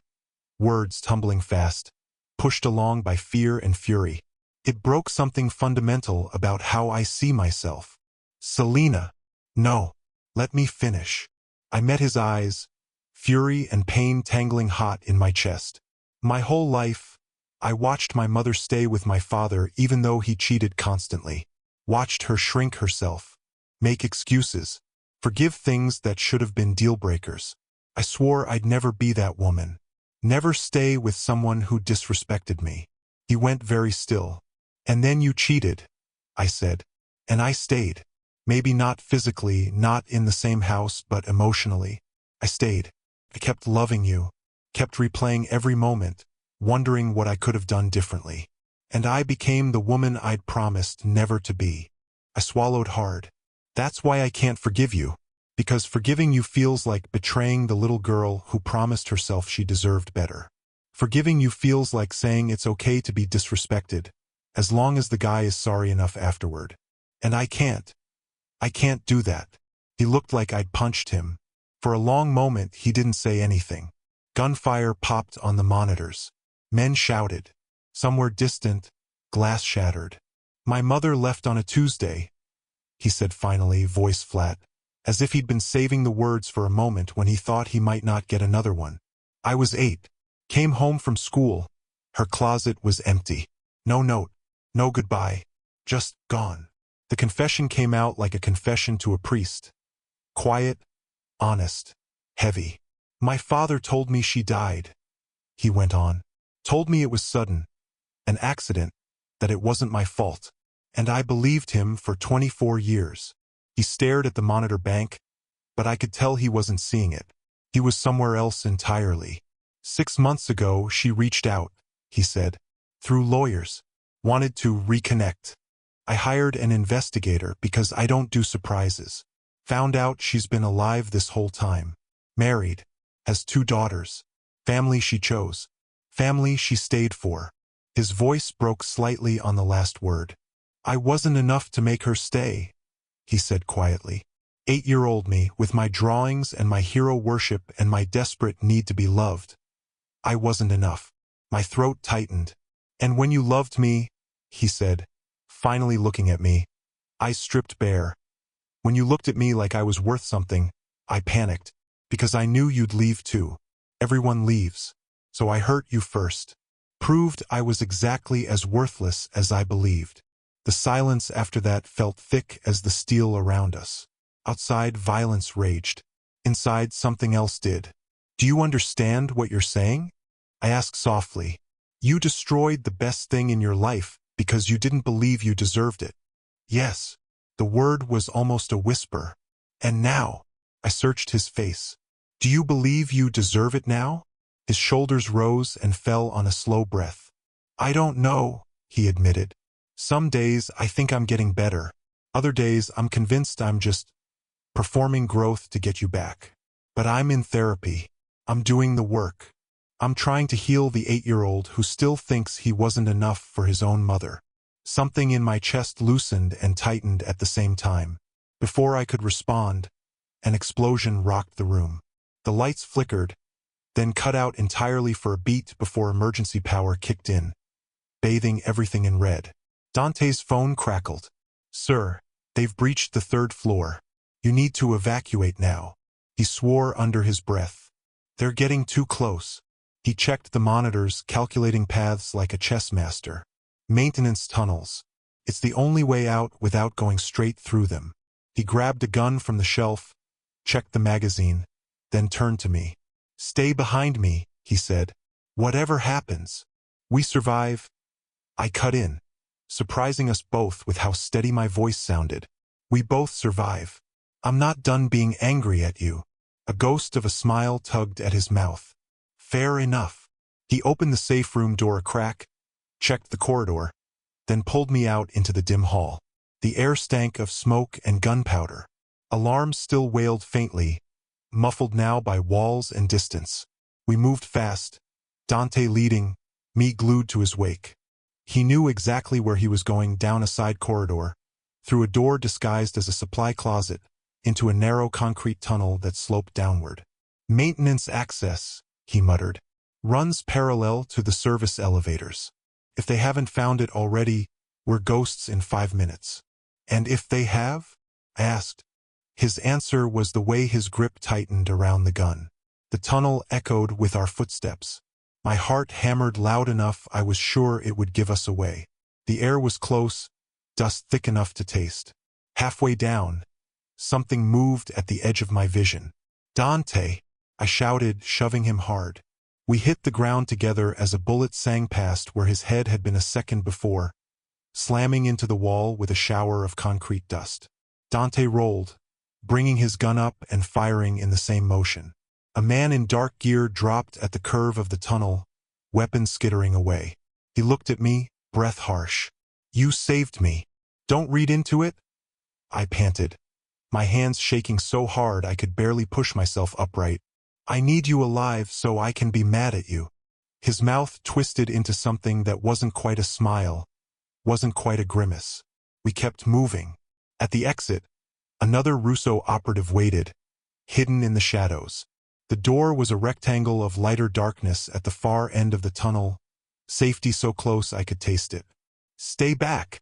words tumbling fast, pushed along by fear and fury. It broke something fundamental about how I see myself. Selena. No. Let me finish. I met his eyes, fury and pain tangling hot in my chest. My whole life, I watched my mother stay with my father even though he cheated constantly. Watched her shrink herself, make excuses, forgive things that should have been deal breakers. I swore I'd never be that woman. Never stay with someone who disrespected me. He went very still. And then you cheated, I said. And I stayed. Maybe not physically, not in the same house, but emotionally. I stayed. I kept loving you, kept replaying every moment, wondering what I could have done differently. And I became the woman I'd promised never to be. I swallowed hard. That's why I can't forgive you. Because forgiving you feels like betraying the little girl who promised herself she deserved better. Forgiving you feels like saying it's okay to be disrespected, as long as the guy is sorry enough afterward. And I can't. I can't do that. He looked like I'd punched him. For a long moment he didn't say anything. Gunfire popped on the monitors. Men shouted. Some were distant, glass shattered. My mother left on a Tuesday, he said finally, voice flat, as if he'd been saving the words for a moment when he thought he might not get another one. I was 8. Came home from school. Her closet was empty. No note. No goodbye. Just gone. The confession came out like a confession to a priest. Quiet, honest, heavy. My father told me she died, he went on. Told me it was sudden, an accident, that it wasn't my fault. And I believed him for 24 years. He stared at the monitor bank, but I could tell he wasn't seeing it. He was somewhere else entirely. 6 months ago she reached out, he said, through lawyers. Wanted to reconnect. I hired an investigator because I don't do surprises. Found out she's been alive this whole time. Married. Has 2 daughters. Family she chose. Family she stayed for. His voice broke slightly on the last word. I wasn't enough to make her stay, he said quietly. 8-year-old me, with my drawings and my hero worship and my desperate need to be loved. I wasn't enough. My throat tightened. And when you loved me, he said, finally looking at me, I stripped bare. When you looked at me like I was worth something, I panicked, because I knew you'd leave too. Everyone leaves. So I hurt you first. Proved I was exactly as worthless as I believed. The silence after that felt thick as the steel around us. Outside, violence raged. Inside, something else did. Do you understand what you're saying? I asked softly. You destroyed the best thing in your life because you didn't believe you deserved it. Yes. The word was almost a whisper. And now, I searched his face. Do you believe you deserve it now? His shoulders rose and fell on a slow breath. I don't know, he admitted. Some days I think I'm getting better. Other days I'm convinced I'm just performing growth to get you back. But I'm in therapy. I'm doing the work. I'm trying to heal the 8-year-old who still thinks he wasn't enough for his own mother. Something in my chest loosened and tightened at the same time. Before I could respond, an explosion rocked the room. The lights flickered, then cut out entirely for a beat before emergency power kicked in, bathing everything in red. Dante's phone crackled. Sir, they've breached the 3rd floor. You need to evacuate now. He swore under his breath. They're getting too close. He checked the monitors, calculating paths like a chess master. Maintenance tunnels. It's the only way out without going straight through them. He grabbed a gun from the shelf, checked the magazine, then turned to me. Stay behind me, he said. Whatever happens, we survive. I cut in, surprising us both with how steady my voice sounded. We both survive. I'm not done being angry at you. A ghost of a smile tugged at his mouth. Fair enough. He opened the safe room door a crack, checked the corridor, then pulled me out into the dim hall. The air stank of smoke and gunpowder. Alarms still wailed faintly, muffled now by walls and distance. We moved fast, Dante leading, me glued to his wake. He knew exactly where he was going, down a side corridor, through a door disguised as a supply closet, into a narrow concrete tunnel that sloped downward. Maintenance access, he muttered, runs parallel to the service elevators. If they haven't found it already, we're ghosts in 5 minutes. And if they have? I asked. His answer was the way his grip tightened around the gun. The tunnel echoed with our footsteps. My heart hammered loud enough I was sure it would give us away. The air was close, dust thick enough to taste. Halfway down, something moved at the edge of my vision. Dante, I shouted, shoving him hard. We hit the ground together as a bullet sang past where his head had been a second before, slamming into the wall with a shower of concrete dust. Dante rolled, bringing his gun up and firing in the same motion. A man in dark gear dropped at the curve of the tunnel, weapon skittering away. He looked at me, breath harsh. You saved me. Don't read into it? I panted. my hands shaking so hard I could barely push myself upright. I need you alive so I can be mad at you. His mouth twisted into something that wasn't quite a smile, wasn't quite a grimace. We kept moving. At the exit, another Russo operative waited, hidden in the shadows. The door was a rectangle of lighter darkness at the far end of the tunnel, safety so close I could taste it. "Stay back,"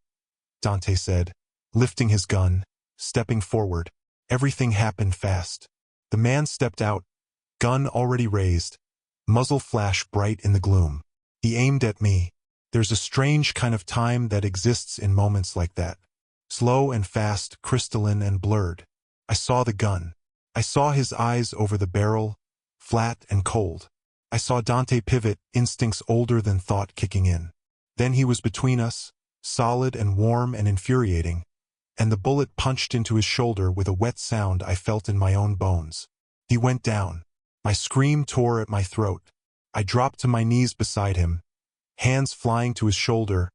Dante said, lifting his gun, stepping forward. Everything happened fast. The man stepped out, gun already raised, muzzle flash bright in the gloom. He aimed at me. There's a strange kind of time that exists in moments like that. Slow and fast, crystalline and blurred. I saw the gun. I saw his eyes over the barrel, flat and cold. I saw Dante pivot, instincts older than thought kicking in. Then he was between us, solid and warm and infuriating, and the bullet punched into his shoulder with a wet sound I felt in my own bones. He went down. My scream tore at my throat. I dropped to my knees beside him, hands flying to his shoulder,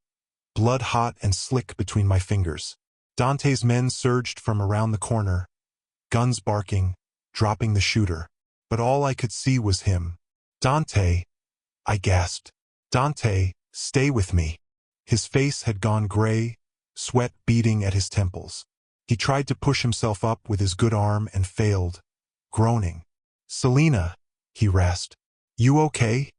blood hot and slick between my fingers. Dante's men surged from around the corner, guns barking, dropping the shooter. But all I could see was him. "Dante," I gasped. "Dante, stay with me." His face had gone gray, sweat beading at his temples. He tried to push himself up with his good arm and failed, groaning. "Selena," he rasped. "You okay?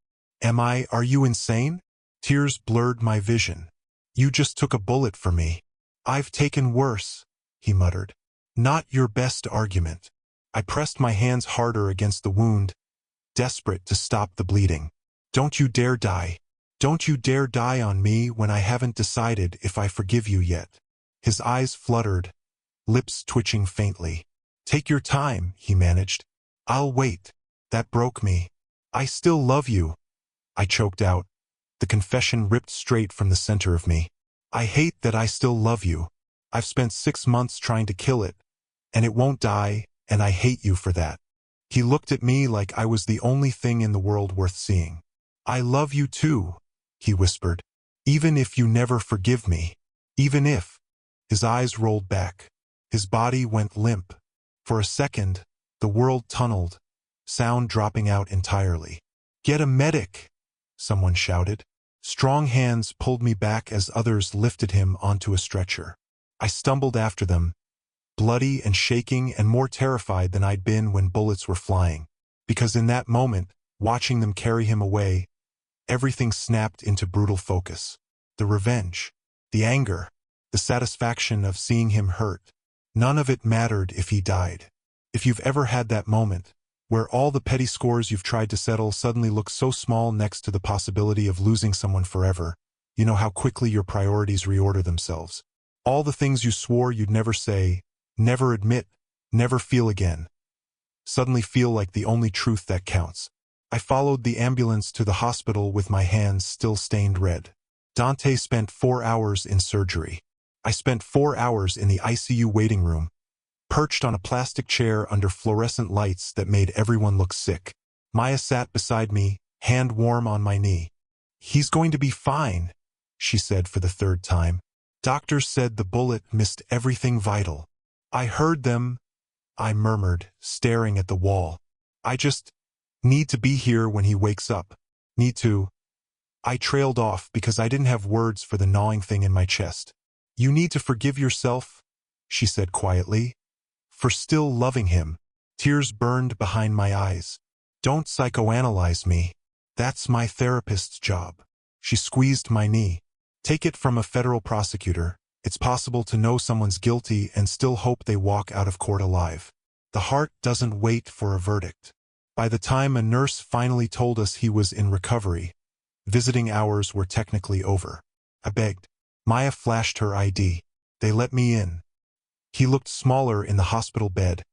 Are you insane?" Tears blurred my vision. "You just took a bullet for me." "I've taken worse," he muttered. "Not your best argument." I pressed my hands harder against the wound, desperate to stop the bleeding. "Don't you dare die. Don't you dare die on me when I haven't decided if I forgive you yet." His eyes fluttered, lips twitching faintly. "Take your time," he managed. "I'll wait." That broke me. "I still love you," I choked out. The confession ripped straight from the center of me. "I hate that I still love you. I've spent 6 months trying to kill it, and it won't die, and I hate you for that." He looked at me like I was the only thing in the world worth seeing. "I love you too," he whispered. "Even if you never forgive me. Even if." His eyes rolled back. His body went limp. For a second, the world tunneled, sound dropping out entirely. "Get a medic," someone shouted. Strong hands pulled me back as others lifted him onto a stretcher. I stumbled after them, bloody and shaking and more terrified than I'd been when bullets were flying. Because in that moment, watching them carry him away, everything snapped into brutal focus. The revenge, the anger, the satisfaction of seeing him hurt. None of it mattered if he died. If you've ever had that moment, where all the petty scores you've tried to settle suddenly look so small next to the possibility of losing someone forever, you know how quickly your priorities reorder themselves. All the things you swore you'd never say, never admit, never feel again, suddenly feel like the only truth that counts. I followed the ambulance to the hospital with my hands still stained red. Dante spent 4 hours in surgery. I spent 4 hours in the ICU waiting room, perched on a plastic chair under fluorescent lights that made everyone look sick. Maya sat beside me, hand warm on my knee. "He's going to be fine," she said for the 3rd time. "Doctors said the bullet missed everything vital." "I heard them," I murmured, staring at the wall. "I just need to be here when he wakes up. Need to." I trailed off because I didn't have words for the gnawing thing in my chest. "You need to forgive yourself," she said quietly, "for still loving him." Tears burned behind my eyes. "Don't psychoanalyze me. That's my therapist's job." She squeezed my knee. "Take it from a federal prosecutor. It's possible to know someone's guilty and still hope they walk out of court alive. The heart doesn't wait for a verdict." By the time a nurse finally told us he was in recovery, visiting hours were technically over. I begged. Maya flashed her ID. They let me in. He looked smaller in the hospital bed,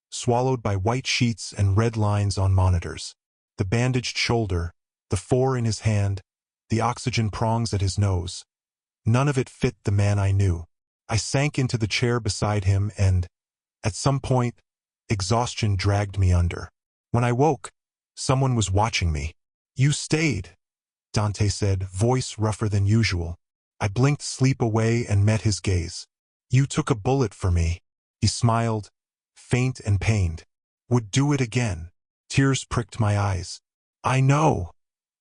swallowed by white sheets and red lines on monitors. The bandaged shoulder, the 4 in his hand, the oxygen prongs at his nose. None of it fit the man I knew. I sank into the chair beside him and, at some point, exhaustion dragged me under. When I woke, someone was watching me. "You stayed," Dante said, voice rougher than usual. I blinked sleep away and met his gaze. "You took a bullet for me." He smiled, faint and pained. Would do it again. Tears pricked my eyes. I know,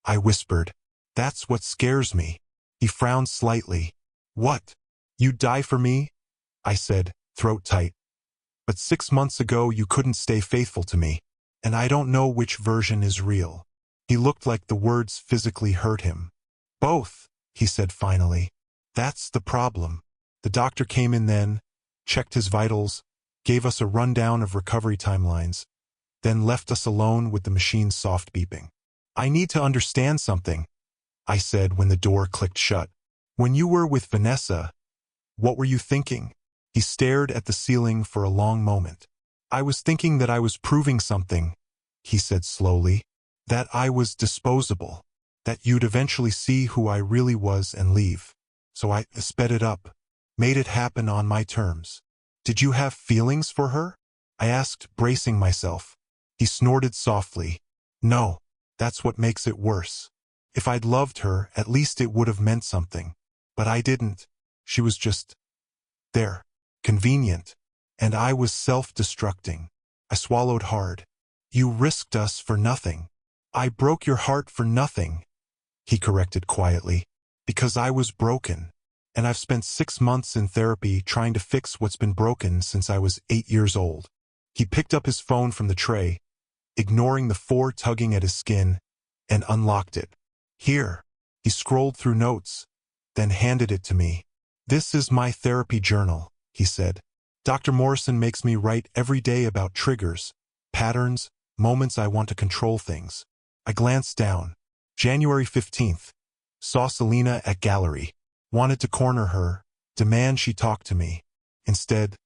I whispered. That's what scares me. He frowned slightly. What? You'd die for me? I said, throat tight. But 6 months ago you couldn't stay faithful to me. And I don't know which version is real. He looked like the words physically hurt him. Both, he said finally. That's the problem. The doctor came in then, checked his vitals, gave us a rundown of recovery timelines, then left us alone with the machine's soft beeping. I need to understand something, I said when the door clicked shut. When you were with Vanessa, what were you thinking? He stared at the ceiling for a long moment. I was thinking that I was proving something, he said slowly, that I was disposable, that you'd eventually see who I really was and leave. So I sped it up, made it happen on my terms. Did you have feelings for her? I asked, bracing myself. He snorted softly. No, that's what makes it worse. If I'd loved her, at least it would have meant something. But I didn't. She was just there, convenient, and I was self-destructing. I swallowed hard. You risked us for nothing. I broke your heart for nothing, he corrected quietly, because I was broken. And I've spent 6 months in therapy trying to fix what's been broken since I was 8 years old. He picked up his phone from the tray, ignoring the 4 tugging at his skin, and unlocked it. Here, he scrolled through notes, then handed it to me. This is my therapy journal, he said. Dr. Morrison makes me write every day about triggers, patterns, moments I want to control things. I glanced down. January 15th. Saw Selena at gallery. Wanted to corner her, demand she talk to me. Instead,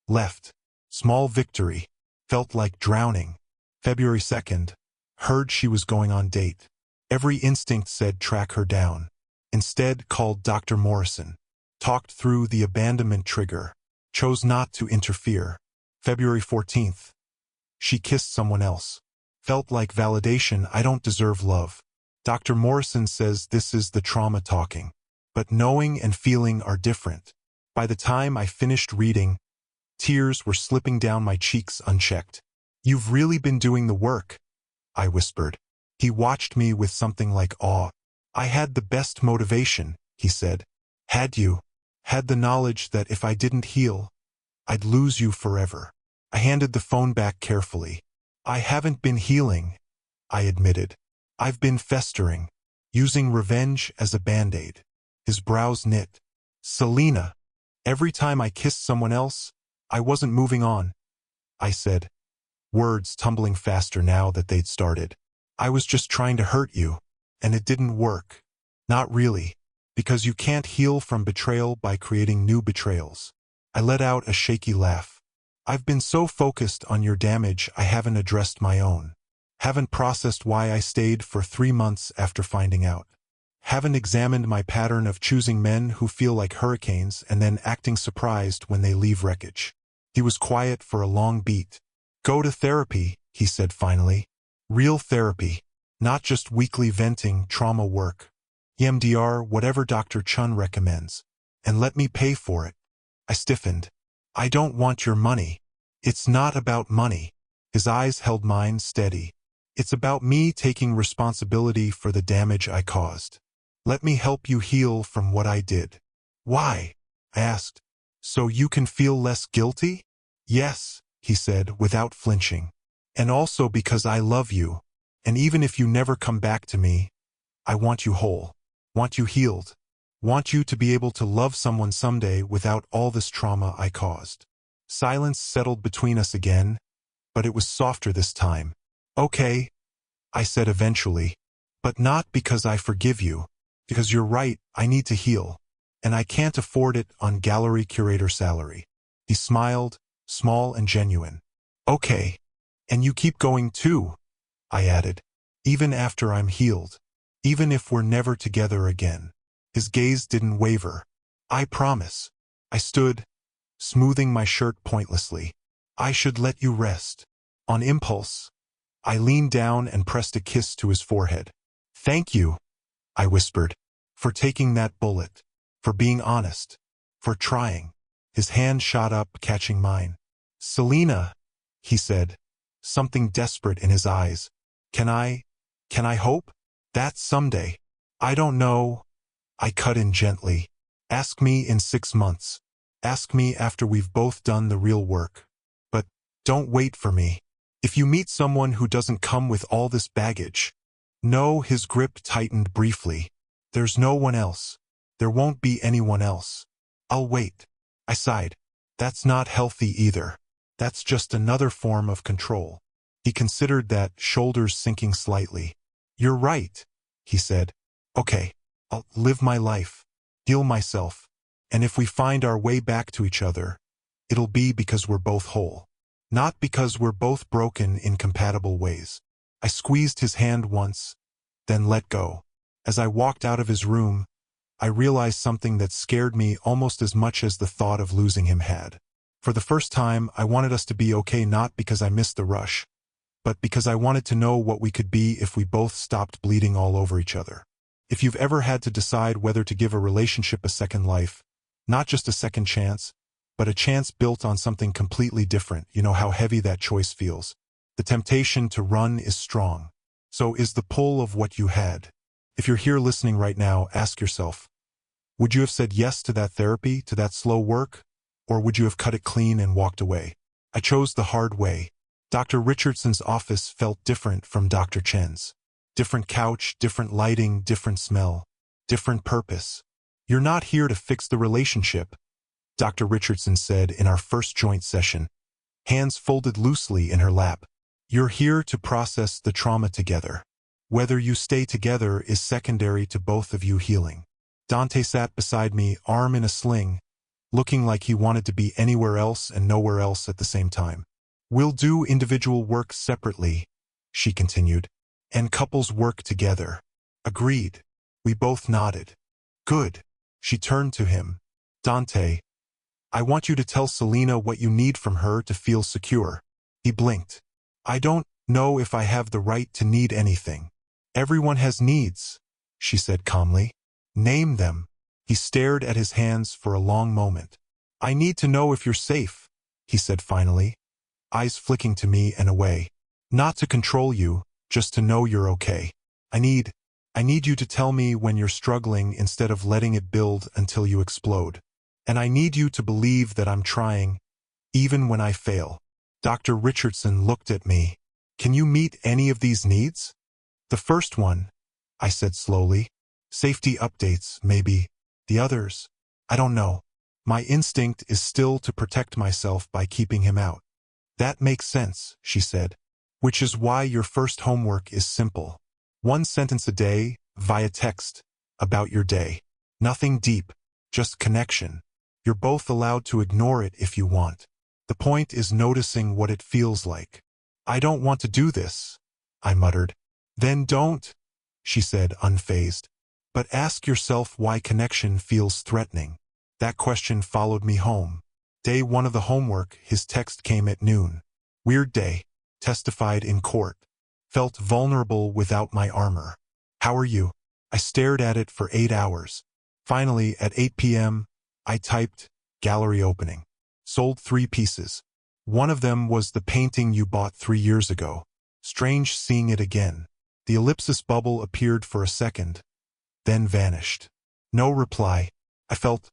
left. Small victory. Felt like drowning. February 2nd. Heard she was going on date. Every instinct said track her down. Instead, called Dr. Morrison. Talked through the abandonment trigger. Chose not to interfere. February 14th. She kissed someone else. Felt like validation. I don't deserve love. Dr. Morrison says this is the trauma talking. But knowing and feeling are different. By the time I finished reading, tears were slipping down my cheeks unchecked. You've really been doing the work, I whispered. He watched me with something like awe. I had the best motivation, he said. Had you? Had the knowledge that if I didn't heal, I'd lose you forever. I handed the phone back carefully. I haven't been healing, I admitted. I've been festering, using revenge as a band-aid. His brows knit. Selena, every time I kissed someone else, I wasn't moving on, I said, words tumbling faster now that they'd started. I was just trying to hurt you, and it didn't work. Not really, because you can't heal from betrayal by creating new betrayals. I let out a shaky laugh. I've been so focused on your damage I haven't addressed my own. Haven't processed why I stayed for 3 months after finding out. Haven't examined my pattern of choosing men who feel like hurricanes and then acting surprised when they leave wreckage. He was quiet for a long beat. Go to therapy, he said finally. Real therapy, not just weekly venting trauma work. EMDR, whatever Dr. Chun recommends. And let me pay for it. I stiffened. I don't want your money. It's not about money. His eyes held mine steady. It's about me taking responsibility for the damage I caused. Let me help you heal from what I did. Why? I asked. So you can feel less guilty? Yes, he said without flinching. And also because I love you. And even if you never come back to me, I want you whole. Want you healed. Want you to be able to love someone someday without all this trauma I caused. Silence settled between us again, but it was softer this time. Okay, I said eventually, but not because I forgive you. Because you're right, I need to heal. And I can't afford it on gallery curator salary. He smiled, small and genuine. Okay. And you keep going too, I added. Even after I'm healed. Even if we're never together again. His gaze didn't waver. I promise. I stood, smoothing my shirt pointlessly. I should let you rest. On impulse, I leaned down and pressed a kiss to his forehead. Thank you, I whispered, for taking that bullet, for being honest, for trying. His hand shot up, catching mine. Selena, he said, something desperate in his eyes. Can I hope? That someday. I don't know. I cut in gently. Ask me in 6 months. Ask me after we've both done the real work. But don't wait for me. If you meet someone who doesn't come with all this baggage. No, his grip tightened briefly. There's no one else. There won't be anyone else. I'll wait. I sighed. That's not healthy either. That's just another form of control. He considered that, shoulders sinking slightly. You're right, he said. Okay, I'll live my life, heal myself, and if we find our way back to each other, it'll be because we're both whole. Not because we're both broken in compatible ways. I squeezed his hand once, then let go. As I walked out of his room, I realized something that scared me almost as much as the thought of losing him had. For the first time, I wanted us to be okay, not because I missed the rush, but because I wanted to know what we could be if we both stopped bleeding all over each other. If you've ever had to decide whether to give a relationship a second life, not just a second chance, but a chance built on something completely different, you know how heavy that choice feels. The temptation to run is strong. So is the pull of what you had. If you're here listening right now, ask yourself, would you have said yes to that therapy, to that slow work, or would you have cut it clean and walked away? I chose the hard way. Dr. Richardson's office felt different from Dr. Chen's. Different couch, different lighting, different smell, different purpose. You're not here to fix the relationship, Dr. Richardson said in our first joint session, hands folded loosely in her lap. You're here to process the trauma together. Whether you stay together is secondary to both of you healing. Dante sat beside me, arm in a sling, looking like he wanted to be anywhere else and nowhere else at the same time. We'll do individual work separately, she continued, and couples work together. Agreed. We both nodded. Good. She turned to him. Dante, I want you to tell Selena what you need from her to feel secure. He blinked. I don't know if I have the right to need anything. Everyone has needs, she said calmly. Name them. He stared at his hands for a long moment. I need to know if you're safe, he said finally, eyes flicking to me and away. Not to control you, just to know you're okay. I need you to tell me when you're struggling instead of letting it build until you explode. And I need you to believe that I'm trying, even when I fail. Dr. Richardson looked at me. Can you meet any of these needs? The first one, I said slowly. Safety updates, maybe. The others, I don't know. My instinct is still to protect myself by keeping him out. That makes sense, she said. Which is why your first homework is simple. 1 sentence a day, via text, about your day. Nothing deep, just connection. You're both allowed to ignore it if you want. The point is noticing what it feels like. I don't want to do this, I muttered. Then don't, she said, unfazed. But ask yourself why connection feels threatening. That question followed me home. Day 1 of the homework, his text came at noon. Weird day. Testified in court. Felt vulnerable without my armor. How are you? I stared at it for 8 hours. Finally, at 8 p.m., I typed, gallery opening. Sold 3 pieces. One of them was the painting you bought 3 years ago. Strange seeing it again. The ellipsis bubble appeared for a second, then vanished. No reply. I felt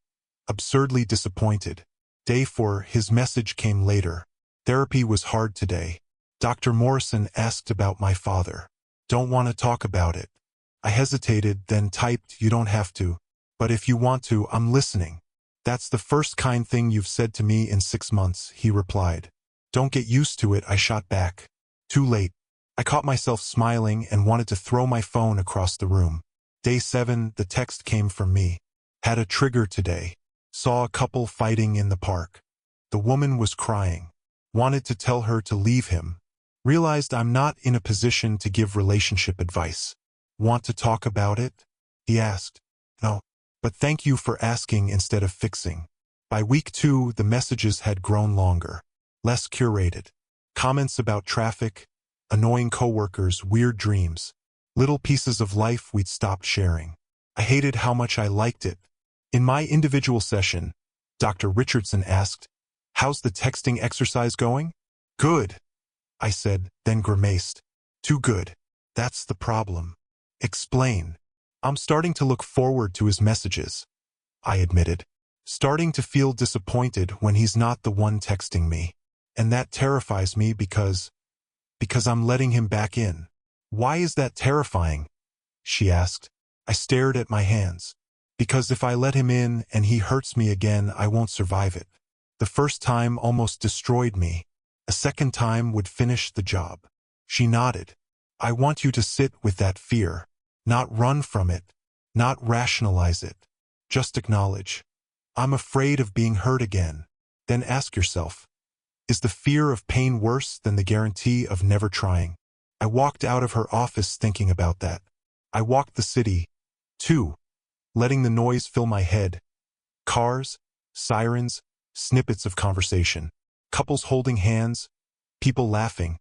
absurdly disappointed. Day 4, his message came later. Therapy was hard today. Dr. Morrison asked about my father. Don't want to talk about it. I hesitated, then typed, you don't have to. But if you want to, I'm listening. That's the first kind thing you've said to me in 6 months, he replied. Don't get used to it, I shot back. Too late. I caught myself smiling and wanted to throw my phone across the room. Day 7, the text came from me. Had a trigger today. Saw a couple fighting in the park. The woman was crying. Wanted to tell her to leave him. Realized I'm not in a position to give relationship advice. Want to talk about it? He asked. No. But thank you for asking instead of fixing. By week 2, the messages had grown longer. Less curated. Comments about traffic, annoying coworkers, weird dreams. Little pieces of life we'd stopped sharing. I hated how much I liked it. In my individual session, Dr. Richardson asked, How's the texting exercise going? Good, I said, then grimaced. Too good. That's the problem. Explain. I'm starting to look forward to his messages, I admitted. Starting to feel disappointed when he's not the one texting me. And that terrifies me because I'm letting him back in. Why is that terrifying? She asked. I stared at my hands. Because if I let him in and he hurts me again, I won't survive it. The first time almost destroyed me. A second time would finish the job. She nodded. I want you to sit with that fear. Not run from it. Not rationalize it. Just acknowledge. I'm afraid of being hurt again. Then ask yourself, is the fear of pain worse than the guarantee of never trying? I walked out of her office thinking about that. I walked the city, too, letting the noise fill my head. Cars, sirens, snippets of conversation. Couples holding hands, people laughing.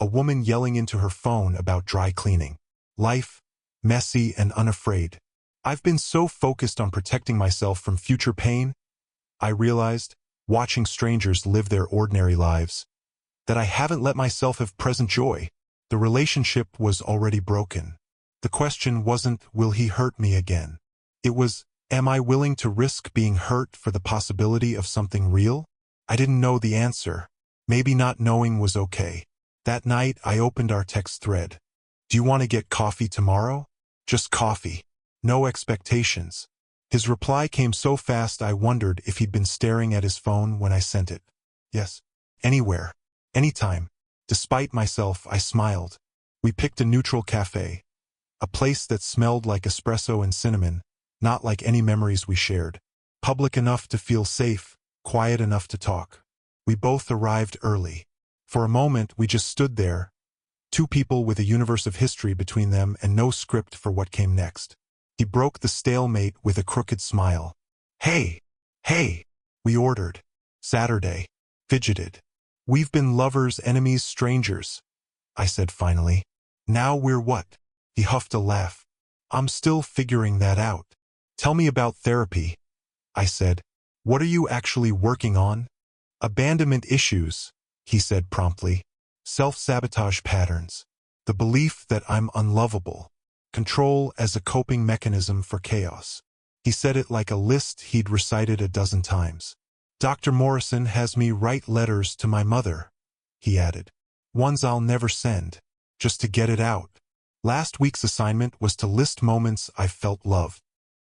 A woman yelling into her phone about dry cleaning. Life, messy and unafraid. I've been so focused on protecting myself from future pain, I realized, watching strangers live their ordinary lives, that I haven't let myself have present joy. The relationship was already broken. The question wasn't, will he hurt me again? It was, am I willing to risk being hurt for the possibility of something real? I didn't know the answer. Maybe not knowing was okay. That night, I opened our text thread. Do you want to get coffee tomorrow? Just coffee. No expectations. His reply came so fast I wondered if he'd been staring at his phone when I sent it. Yes. Anywhere. Anytime. Despite myself, I smiled. We picked a neutral cafe. A place that smelled like espresso and cinnamon, not like any memories we shared. Public enough to feel safe, quiet enough to talk. We both arrived early. For a moment, we just stood there, two people with a universe of history between them and no script for what came next. He broke the stalemate with a crooked smile. Hey, we ordered. Saturday. Fidgeted. We've been lovers, enemies, strangers, I said finally. Now we're what? He huffed a laugh. I'm still figuring that out. Tell me about therapy, I said. What are you actually working on? Abandonment issues, he said promptly. Self-sabotage patterns. The belief that I'm unlovable. Control as a coping mechanism for chaos. He said it like a list he'd recited a dozen times. Dr. Morrison has me write letters to my mother, he added. Ones I'll never send, just to get it out. Last week's assignment was to list moments I felt loved.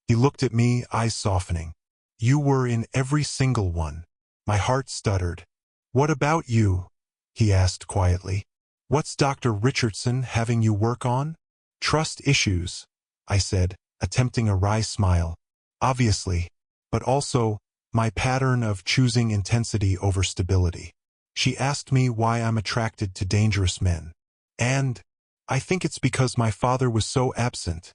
He looked at me, eyes softening. You were in every single one. My heart stuttered. What about you? He asked quietly. What's Dr. Richardson having you work on? Trust issues, I said, attempting a wry smile. Obviously, but also my pattern of choosing intensity over stability. She asked me why I'm attracted to dangerous men. And I think it's because my father was so absent,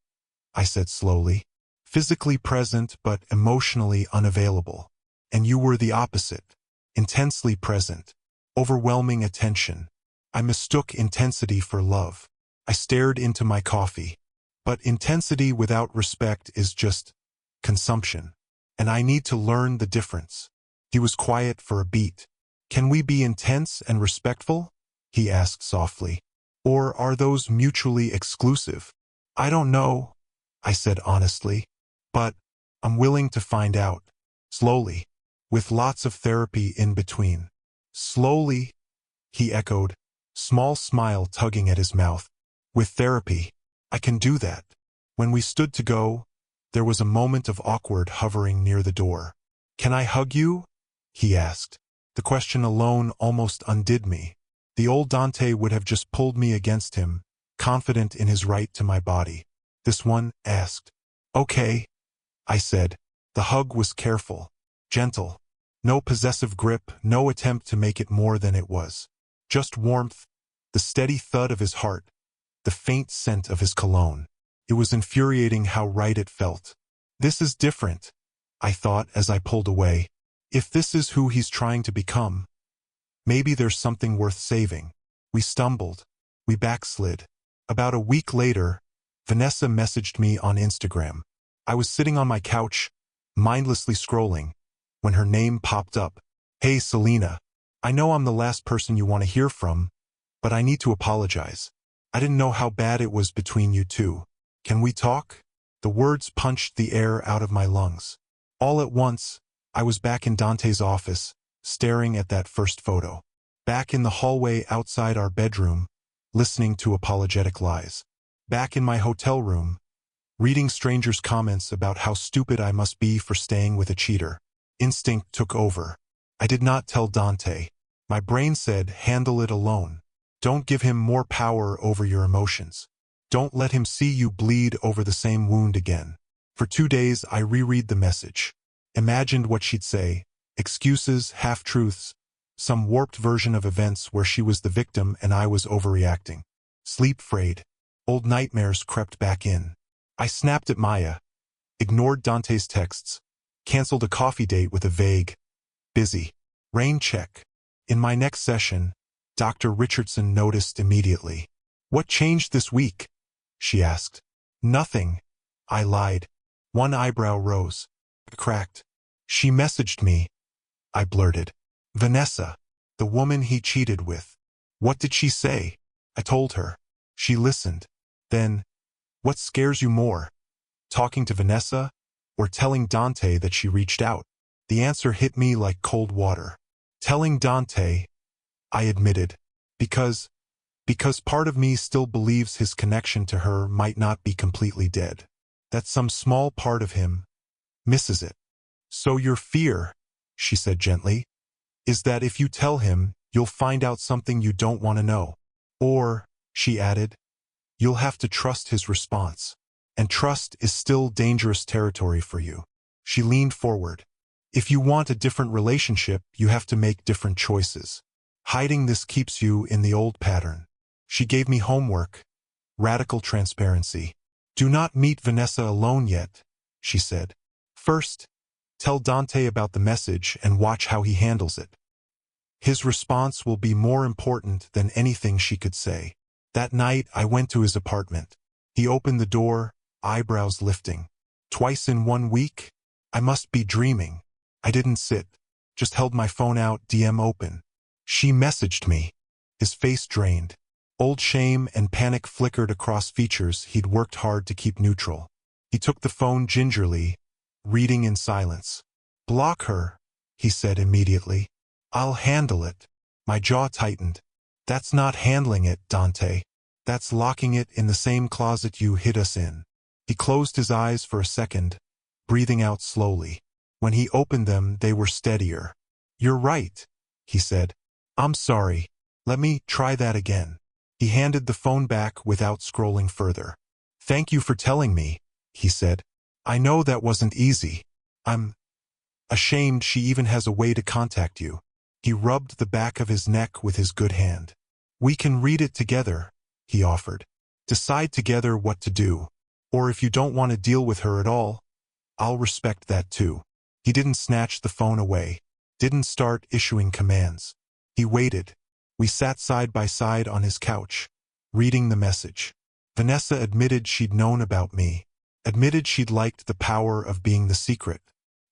I said slowly. Physically present but emotionally unavailable. And you were the opposite. Intensely present. Overwhelming attention. I mistook intensity for love. I stared into my coffee. But intensity without respect is just consumption. And I need to learn the difference. He was quiet for a beat. Can we be intense and respectful? He asked softly. Or are those mutually exclusive? I don't know, I said honestly. But I'm willing to find out. Slowly. With lots of therapy in between. Slowly, he echoed, small smile tugging at his mouth. With therapy, I can do that. When we stood to go, there was a moment of awkward hovering near the door. Can I hug you? He asked. The question alone almost undid me. The old Dante would have just pulled me against him, confident in his right to my body. This one asked. Okay, I said. The hug was careful, gentle. No possessive grip, no attempt to make it more than it was. Just warmth, the steady thud of his heart, the faint scent of his cologne. It was infuriating how right it felt. This is different, I thought as I pulled away. If this is who he's trying to become, maybe there's something worth saving. We stumbled. We backslid. About a week later, Vanessa messaged me on Instagram. I was sitting on my couch, mindlessly scrolling, when her name popped up. Hey Selena, I know I'm the last person you want to hear from, but I need to apologize. I didn't know how bad it was between you two. Can we talk? The words punched the air out of my lungs. All at once, I was back in Dante's office, staring at that first photo. Back in the hallway outside our bedroom, listening to apologetic lies. Back in my hotel room, reading strangers' comments about how stupid I must be for staying with a cheater. Instinct took over. I did not tell Dante. My brain said, handle it alone. Don't give him more power over your emotions. Don't let him see you bleed over the same wound again. For 2 days, I reread the message. Imagined what she'd say. Excuses, half-truths, some warped version of events where she was the victim and I was overreacting. Sleep frayed. Old nightmares crept back in. I snapped at Maya, ignored Dante's texts, canceled a coffee date with a vague, busy, rain check. In my next session, Dr. Richardson noticed immediately. What changed this week? She asked. Nothing. I lied. One eyebrow rose. Cracked. She messaged me. I blurted. Vanessa, the woman he cheated with. What did she say? I told her. She listened. Then, what scares you more? Talking to Vanessa, or telling Dante that she reached out? The answer hit me like cold water. Telling Dante, I admitted. Because part of me still believes his connection to her might not be completely dead. That some small part of him misses it. So your fear, she said gently, is that if you tell him, you'll find out something you don't want to know. Or, she added, you'll have to trust his response. And trust is still dangerous territory for you. She leaned forward. If you want a different relationship, you have to make different choices. Hiding this keeps you in the old pattern. She gave me homework. Radical transparency. Do not meet Vanessa alone yet, she said. First, tell Dante about the message and watch how he handles it. His response will be more important than anything she could say. That night, I went to his apartment. He opened the door, eyebrows lifting. Twice in 1 week? I must be dreaming. I didn't sit, just held my phone out, DM open. She messaged me. His face drained. Old shame and panic flickered across features he'd worked hard to keep neutral. He took the phone gingerly, reading in silence. Block her, he said immediately. I'll handle it. My jaw tightened. That's not handling it, Dante. That's locking it in the same closet you hid us in. He closed his eyes for a second, breathing out slowly. When he opened them, they were steadier. You're right, he said. I'm sorry. Let me try that again. He handed the phone back without scrolling further. Thank you for telling me, he said. I know that wasn't easy. I'm ashamed she even has a way to contact you. He rubbed the back of his neck with his good hand. We can read it together, he offered. Decide together what to do. Or if you don't want to deal with her at all, I'll respect that too. He didn't snatch the phone away. Didn't start issuing commands. He waited. We sat side by side on his couch, reading the message. Vanessa admitted she'd known about me. Admitted she'd liked the power of being the secret.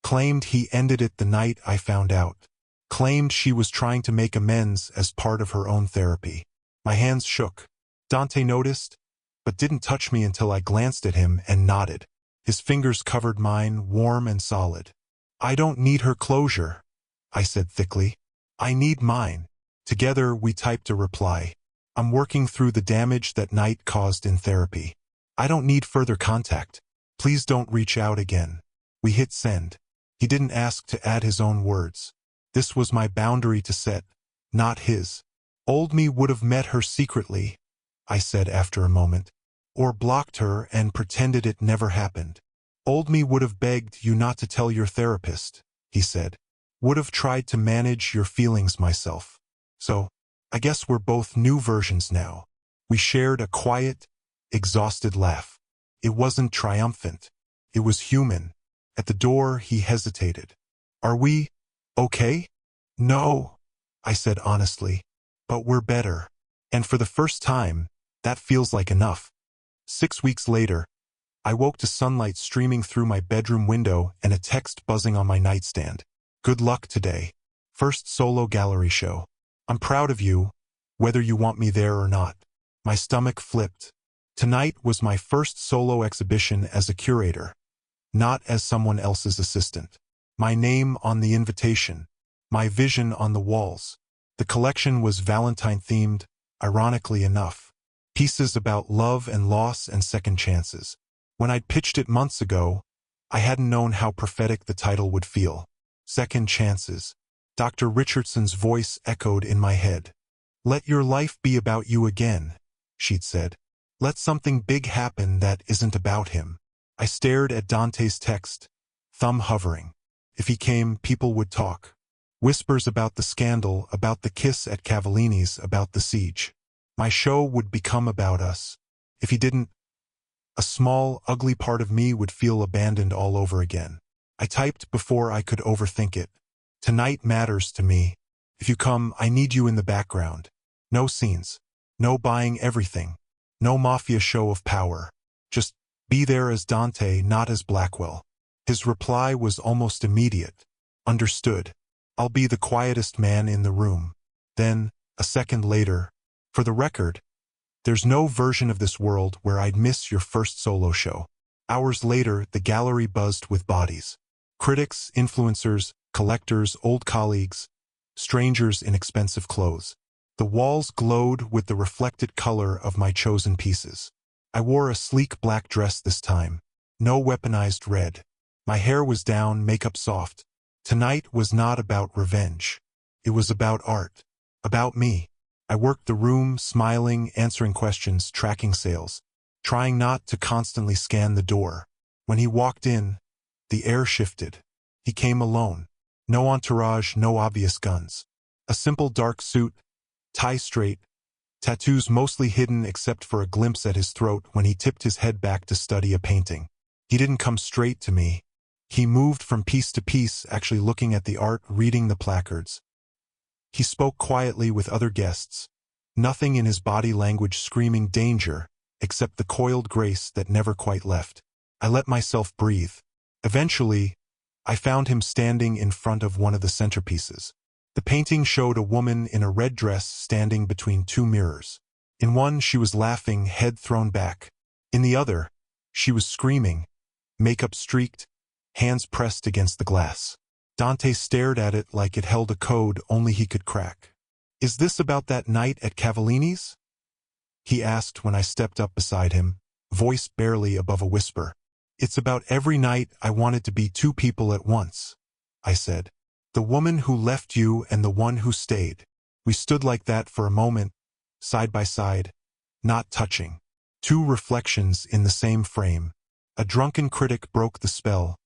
Claimed he ended it the night I found out. Claimed she was trying to make amends as part of her own therapy. My hands shook. Dante noticed, but didn't touch me until I glanced at him and nodded. His fingers covered mine, warm and solid. I don't need her closure, I said thickly. I need mine. Together we typed a reply. I'm working through the damage that night caused in therapy. I don't need further contact. Please don't reach out again. We hit send. He didn't ask to add his own words. This was my boundary to set, not his. Old me would have met her secretly, I said after a moment, or blocked her and pretended it never happened. Old me would have begged you not to tell your therapist, he said. Would have tried to manage your feelings myself. So, I guess we're both new versions now. We shared a quiet, exhausted laugh. It wasn't triumphant. It was human. At the door, he hesitated. Are we okay? No, I said honestly. But we're better. And for the first time, that feels like enough. 6 weeks later, I woke to sunlight streaming through my bedroom window and a text buzzing on my nightstand. Good luck today. First solo gallery show. I'm proud of you, whether you want me there or not. My stomach flipped. Tonight was my first solo exhibition as a curator, not as someone else's assistant. My name on the invitation, my vision on the walls. The collection was Valentine-themed, ironically enough. Pieces about love and loss and second chances. When I'd pitched it months ago, I hadn't known how prophetic the title would feel. Second chances. Dr. Richardson's voice echoed in my head. Let your life be about you again, she'd said. Let something big happen that isn't about him. I stared at Dante's text, thumb hovering. If he came, people would talk. Whispers about the scandal, about the kiss at Cavallini's, about the siege. My show would become about us. If he didn't, a small, ugly part of me would feel abandoned all over again. I typed before I could overthink it. Tonight matters to me. If you come, I need you in the background. No scenes. No buying everything. No Mafia show of power. Just be there as Dante, not as Blackwell. His reply was almost immediate. Understood. I'll be the quietest man in the room. Then, a second later, for the record, there's no version of this world where I'd miss your first solo show. Hours later, the gallery buzzed with bodies. Critics, influencers, collectors, old colleagues, strangers in expensive clothes. The walls glowed with the reflected color of my chosen pieces. I wore a sleek black dress this time. No weaponized red. My hair was down, makeup soft. Tonight was not about revenge. It was about art. About me. I worked the room, smiling, answering questions, tracking sales, trying not to constantly scan the door. When he walked in, the air shifted. He came alone. No entourage, no obvious guns. A simple dark suit, tie straight, tattoos mostly hidden except for a glimpse at his throat when he tipped his head back to study a painting. He didn't come straight to me. He moved from piece to piece, actually looking at the art, reading the placards. He spoke quietly with other guests, nothing in his body language screaming danger, except the coiled grace that never quite left. I let myself breathe. Eventually, I found him standing in front of one of the centerpieces. The painting showed a woman in a red dress standing between two mirrors. In one, she was laughing, head thrown back. In the other, she was screaming, makeup streaked, hands pressed against the glass. Dante stared at it like it held a code only he could crack. "Is this about that night at Cavallini's?" he asked when I stepped up beside him, voice barely above a whisper. "It's about every night I wanted to be two people at once," I said. "The woman who left you and the one who stayed." We stood like that for a moment, side by side, not touching. Two reflections in the same frame. A drunken critic broke the spell,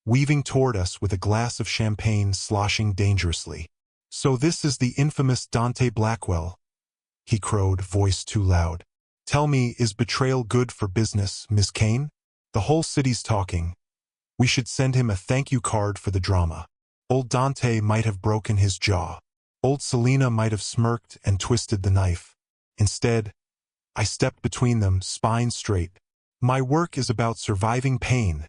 weaving toward us with a glass of champagne sloshing dangerously. "So this is the infamous Dante Blackwell," he crowed, voice too loud. "Tell me, is betrayal good for business, Miss Kane? The whole city's talking. We should send him a thank you card for the drama." Old Dante might have broken his jaw. Old Selena might have smirked and twisted the knife. Instead, I stepped between them, spine straight. "My work is about surviving pain,"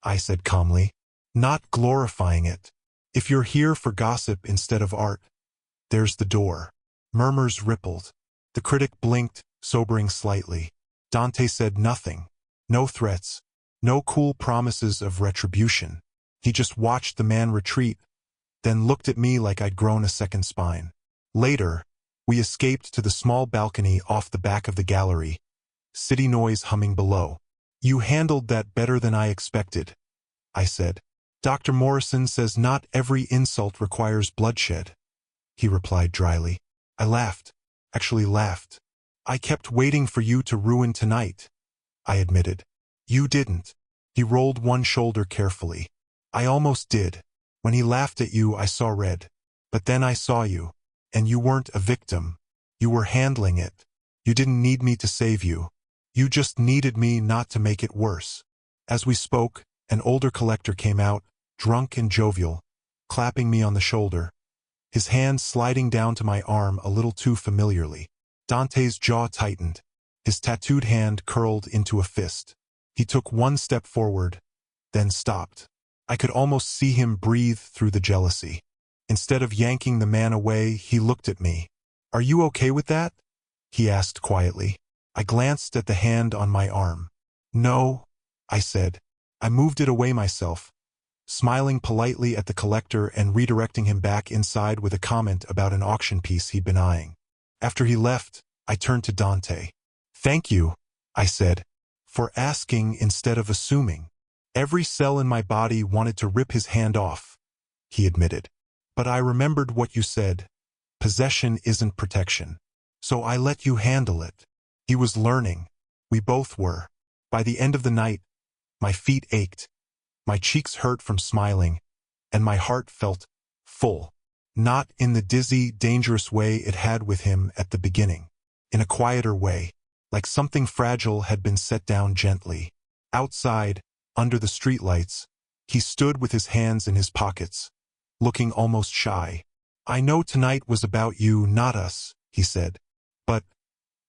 I said calmly, "not glorifying it. If you're here for gossip instead of art, there's the door." Murmurs rippled. The critic blinked, sobering slightly. Dante said nothing. No threats. No cool promises of retribution. He just watched the man retreat, then looked at me like I'd grown a second spine. Later, we escaped to the small balcony off the back of the gallery, city noise humming below. "You handled that better than I expected," I said. "Dr. Morrison says not every insult requires bloodshed," he replied dryly. I laughed. Actually laughed. "I kept waiting for you to ruin tonight," I admitted. "You didn't." He rolled one shoulder carefully. "I almost did. When he laughed at you, I saw red. But then I saw you. And you weren't a victim. You were handling it. You didn't need me to save you. You just needed me not to make it worse." As we spoke, an older collector came out, drunk and jovial, clapping me on the shoulder, his hand sliding down to my arm a little too familiarly. Dante's jaw tightened. His tattooed hand curled into a fist. He took one step forward, then stopped. I could almost see him breathe through the jealousy. Instead of yanking the man away, he looked at me. "Are you okay with that?" he asked quietly. I glanced at the hand on my arm. "No," I said. I moved it away myself, smiling politely at the collector and redirecting him back inside with a comment about an auction piece he'd been eyeing. After he left, I turned to Dante. "Thank you," I said, "for asking instead of assuming." "Every cell in my body wanted to rip his hand off," he admitted. "But I remembered what you said. Possession isn't protection. So I let you handle it." He was learning. We both were. By the end of the night, my feet ached, my cheeks hurt from smiling, and my heart felt full. Not in the dizzy, dangerous way it had with him at the beginning. In a quieter way, like something fragile had been set down gently. Outside, under the streetlights, he stood with his hands in his pockets, looking almost shy. "I know tonight was about you, not us," he said. "But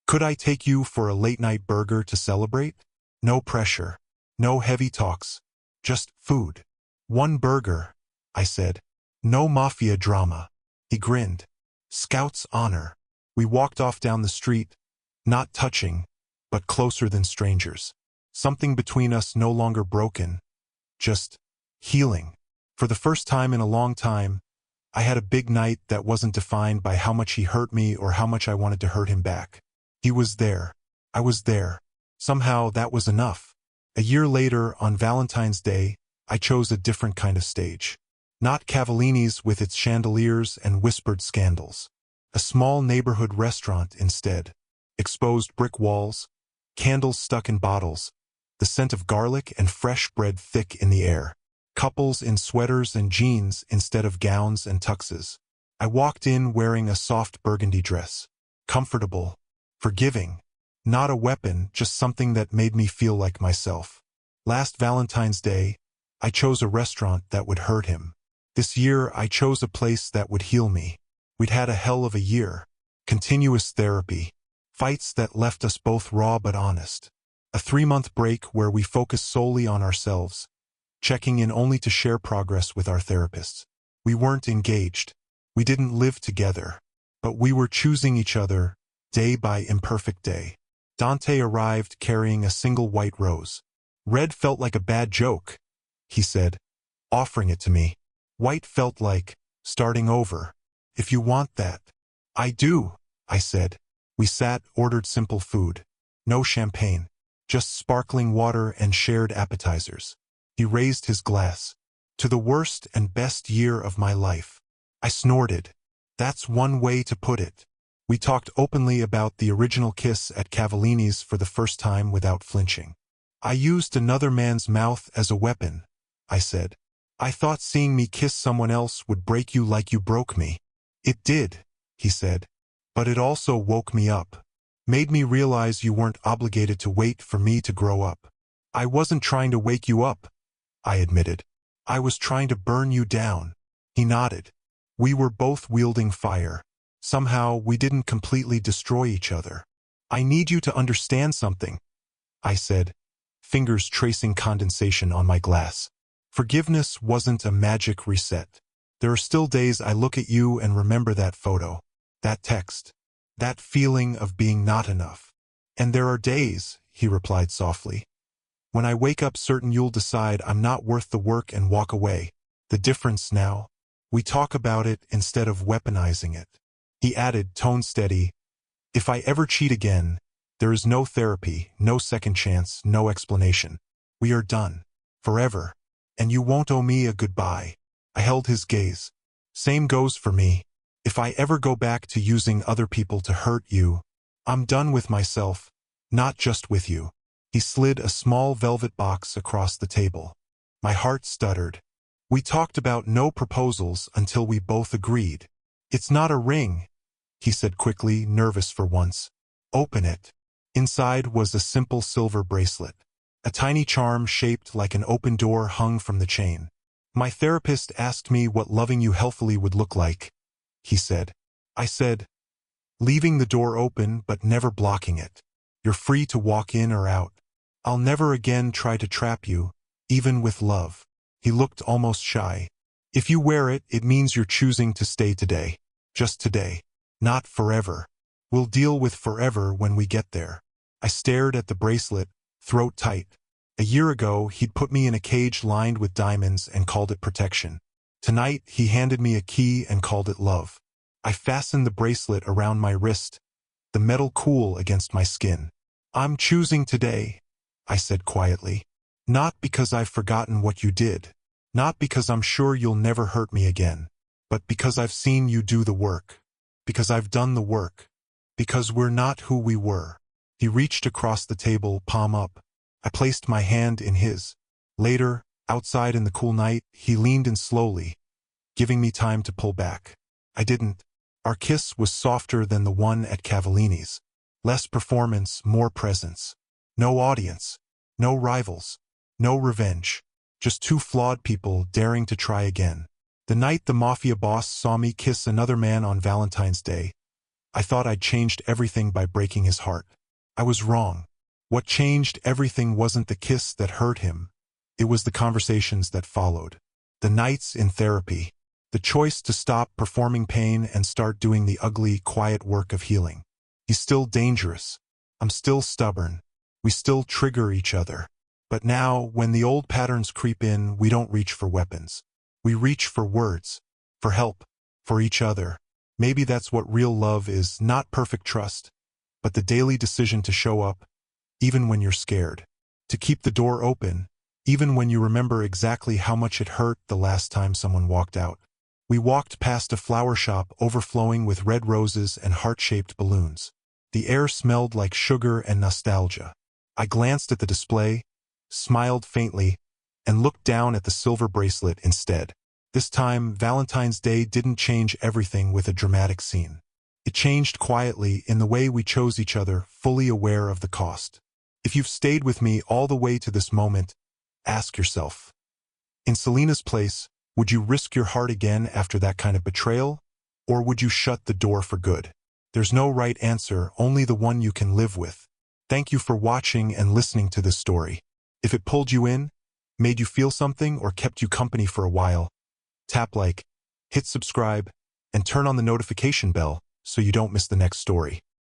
could I take you for a late-night burger to celebrate? No pressure, no heavy talks, just food." "One burger," I said. "No Mafia drama." He grinned. "Scout's honor." We walked off down the street, not touching, but closer than strangers. Something between us no longer broken, just healing. For the first time in a long time, I had a big night that wasn't defined by how much he hurt me or how much I wanted to hurt him back. He was there. I was there. Somehow that was enough. A year later, on Valentine's Day, I chose a different kind of stage. Not Cavallini's with its chandeliers and whispered scandals. A small neighborhood restaurant instead. Exposed brick walls, candles stuck in bottles, the scent of garlic and fresh bread thick in the air. Couples in sweaters and jeans instead of gowns and tuxes. I walked in wearing a soft burgundy dress. Comfortable. Forgiving. Not a weapon, just something that made me feel like myself. Last Valentine's Day, I chose a restaurant that would hurt him. This year, I chose a place that would heal me. We'd had a hell of a year. Continuous therapy. Fights that left us both raw but honest. A 3-month break where we focused solely on ourselves, checking in only to share progress with our therapists. We weren't engaged. We didn't live together. But we were choosing each other, day by imperfect day. Dante arrived carrying a single white rose. "Red felt like a bad joke," he said, offering it to me. "White felt like starting over. If you want that." "I do," I said. We sat, ordered simple food. No champagne. Just sparkling water and shared appetizers. He raised his glass. "To the worst and best year of my life." I snorted. That's one way to put it. We talked openly about the original kiss at Cavallini's for the first time without flinching. "I used another man's mouth as a weapon," I said. "I thought seeing me kiss someone else would break you like you broke me." "It did," he said. "But it also woke me up. Made me realize you weren't obligated to wait for me to grow up." "I wasn't trying to wake you up," I admitted. "I was trying to burn you down." He nodded. We were both wielding fire. Somehow, we didn't completely destroy each other. "I need you to understand something," I said, fingers tracing condensation on my glass. "Forgiveness wasn't a magic reset. There are still days I look at you and remember that photo, that text, that feeling of being not enough. And there are days," he replied softly, "when I wake up certain you'll decide I'm not worth the work and walk away. The difference now? We talk about it instead of weaponizing it." He added, tone steady, "If I ever cheat again, there is no therapy, no second chance, no explanation. We are done. Forever. And you won't owe me a goodbye." I held his gaze. "Same goes for me. If I ever go back to using other people to hurt you, I'm done with myself, not just with you." He slid a small velvet box across the table. My heart stuttered. "We talked about no proposals until we both agreed." "It's not a ring," he said quickly, nervous for once. "Open it." Inside was a simple silver bracelet. A tiny charm shaped like an open door hung from the chain. "My therapist asked me what loving you healthily would look like," he said. I said, "Leaving the door open but never blocking it. You're free to walk in or out. I'll never again try to trap you, even with love." He looked almost shy. If you wear it, it means you're choosing to stay today. Just today. Not forever. We'll deal with forever when we get there. I stared at the bracelet, throat tight. A year ago, he'd put me in a cage lined with diamonds and called it protection. Tonight, he handed me a key and called it love. I fastened the bracelet around my wrist, the metal cool against my skin. I'm choosing today, I said quietly. Not because I've forgotten what you did. Not because I'm sure you'll never hurt me again. But because I've seen you do the work. Because I've done the work. Because we're not who we were. He reached across the table, palm up. I placed my hand in his. Later, outside in the cool night, he leaned in slowly, giving me time to pull back. I didn't. Our kiss was softer than the one at Cavallini's. Less performance, more presence. No audience. No rivals. No revenge. Just two flawed people daring to try again. The night the Mafia boss saw me kiss another man on Valentine's Day, I thought I'd changed everything by breaking his heart. I was wrong. What changed everything wasn't the kiss that hurt him. It was the conversations that followed. The nights in therapy. The choice to stop performing pain and start doing the ugly, quiet work of healing. He's still dangerous. I'm still stubborn. We still trigger each other. But now, when the old patterns creep in, we don't reach for weapons. We reach for words. For help. For each other. Maybe that's what real love is, not perfect trust, but the daily decision to show up, even when you're scared. To keep the door open, even when you remember exactly how much it hurt the last time someone walked out. We walked past a flower shop overflowing with red roses and heart-shaped balloons. The air smelled like sugar and nostalgia. I glanced at the display, smiled faintly, and looked down at the silver bracelet instead. This time, Valentine's Day didn't change everything with a dramatic scene. It changed quietly in the way we chose each other, fully aware of the cost. If you've stayed with me all the way to this moment, ask yourself, in Selena's place, would you risk your heart again after that kind of betrayal? Or would you shut the door for good? There's no right answer, only the one you can live with. Thank you for watching and listening to this story. If it pulled you in, made you feel something, or kept you company for a while, tap like, hit subscribe, and turn on the notification bell so you don't miss the next story.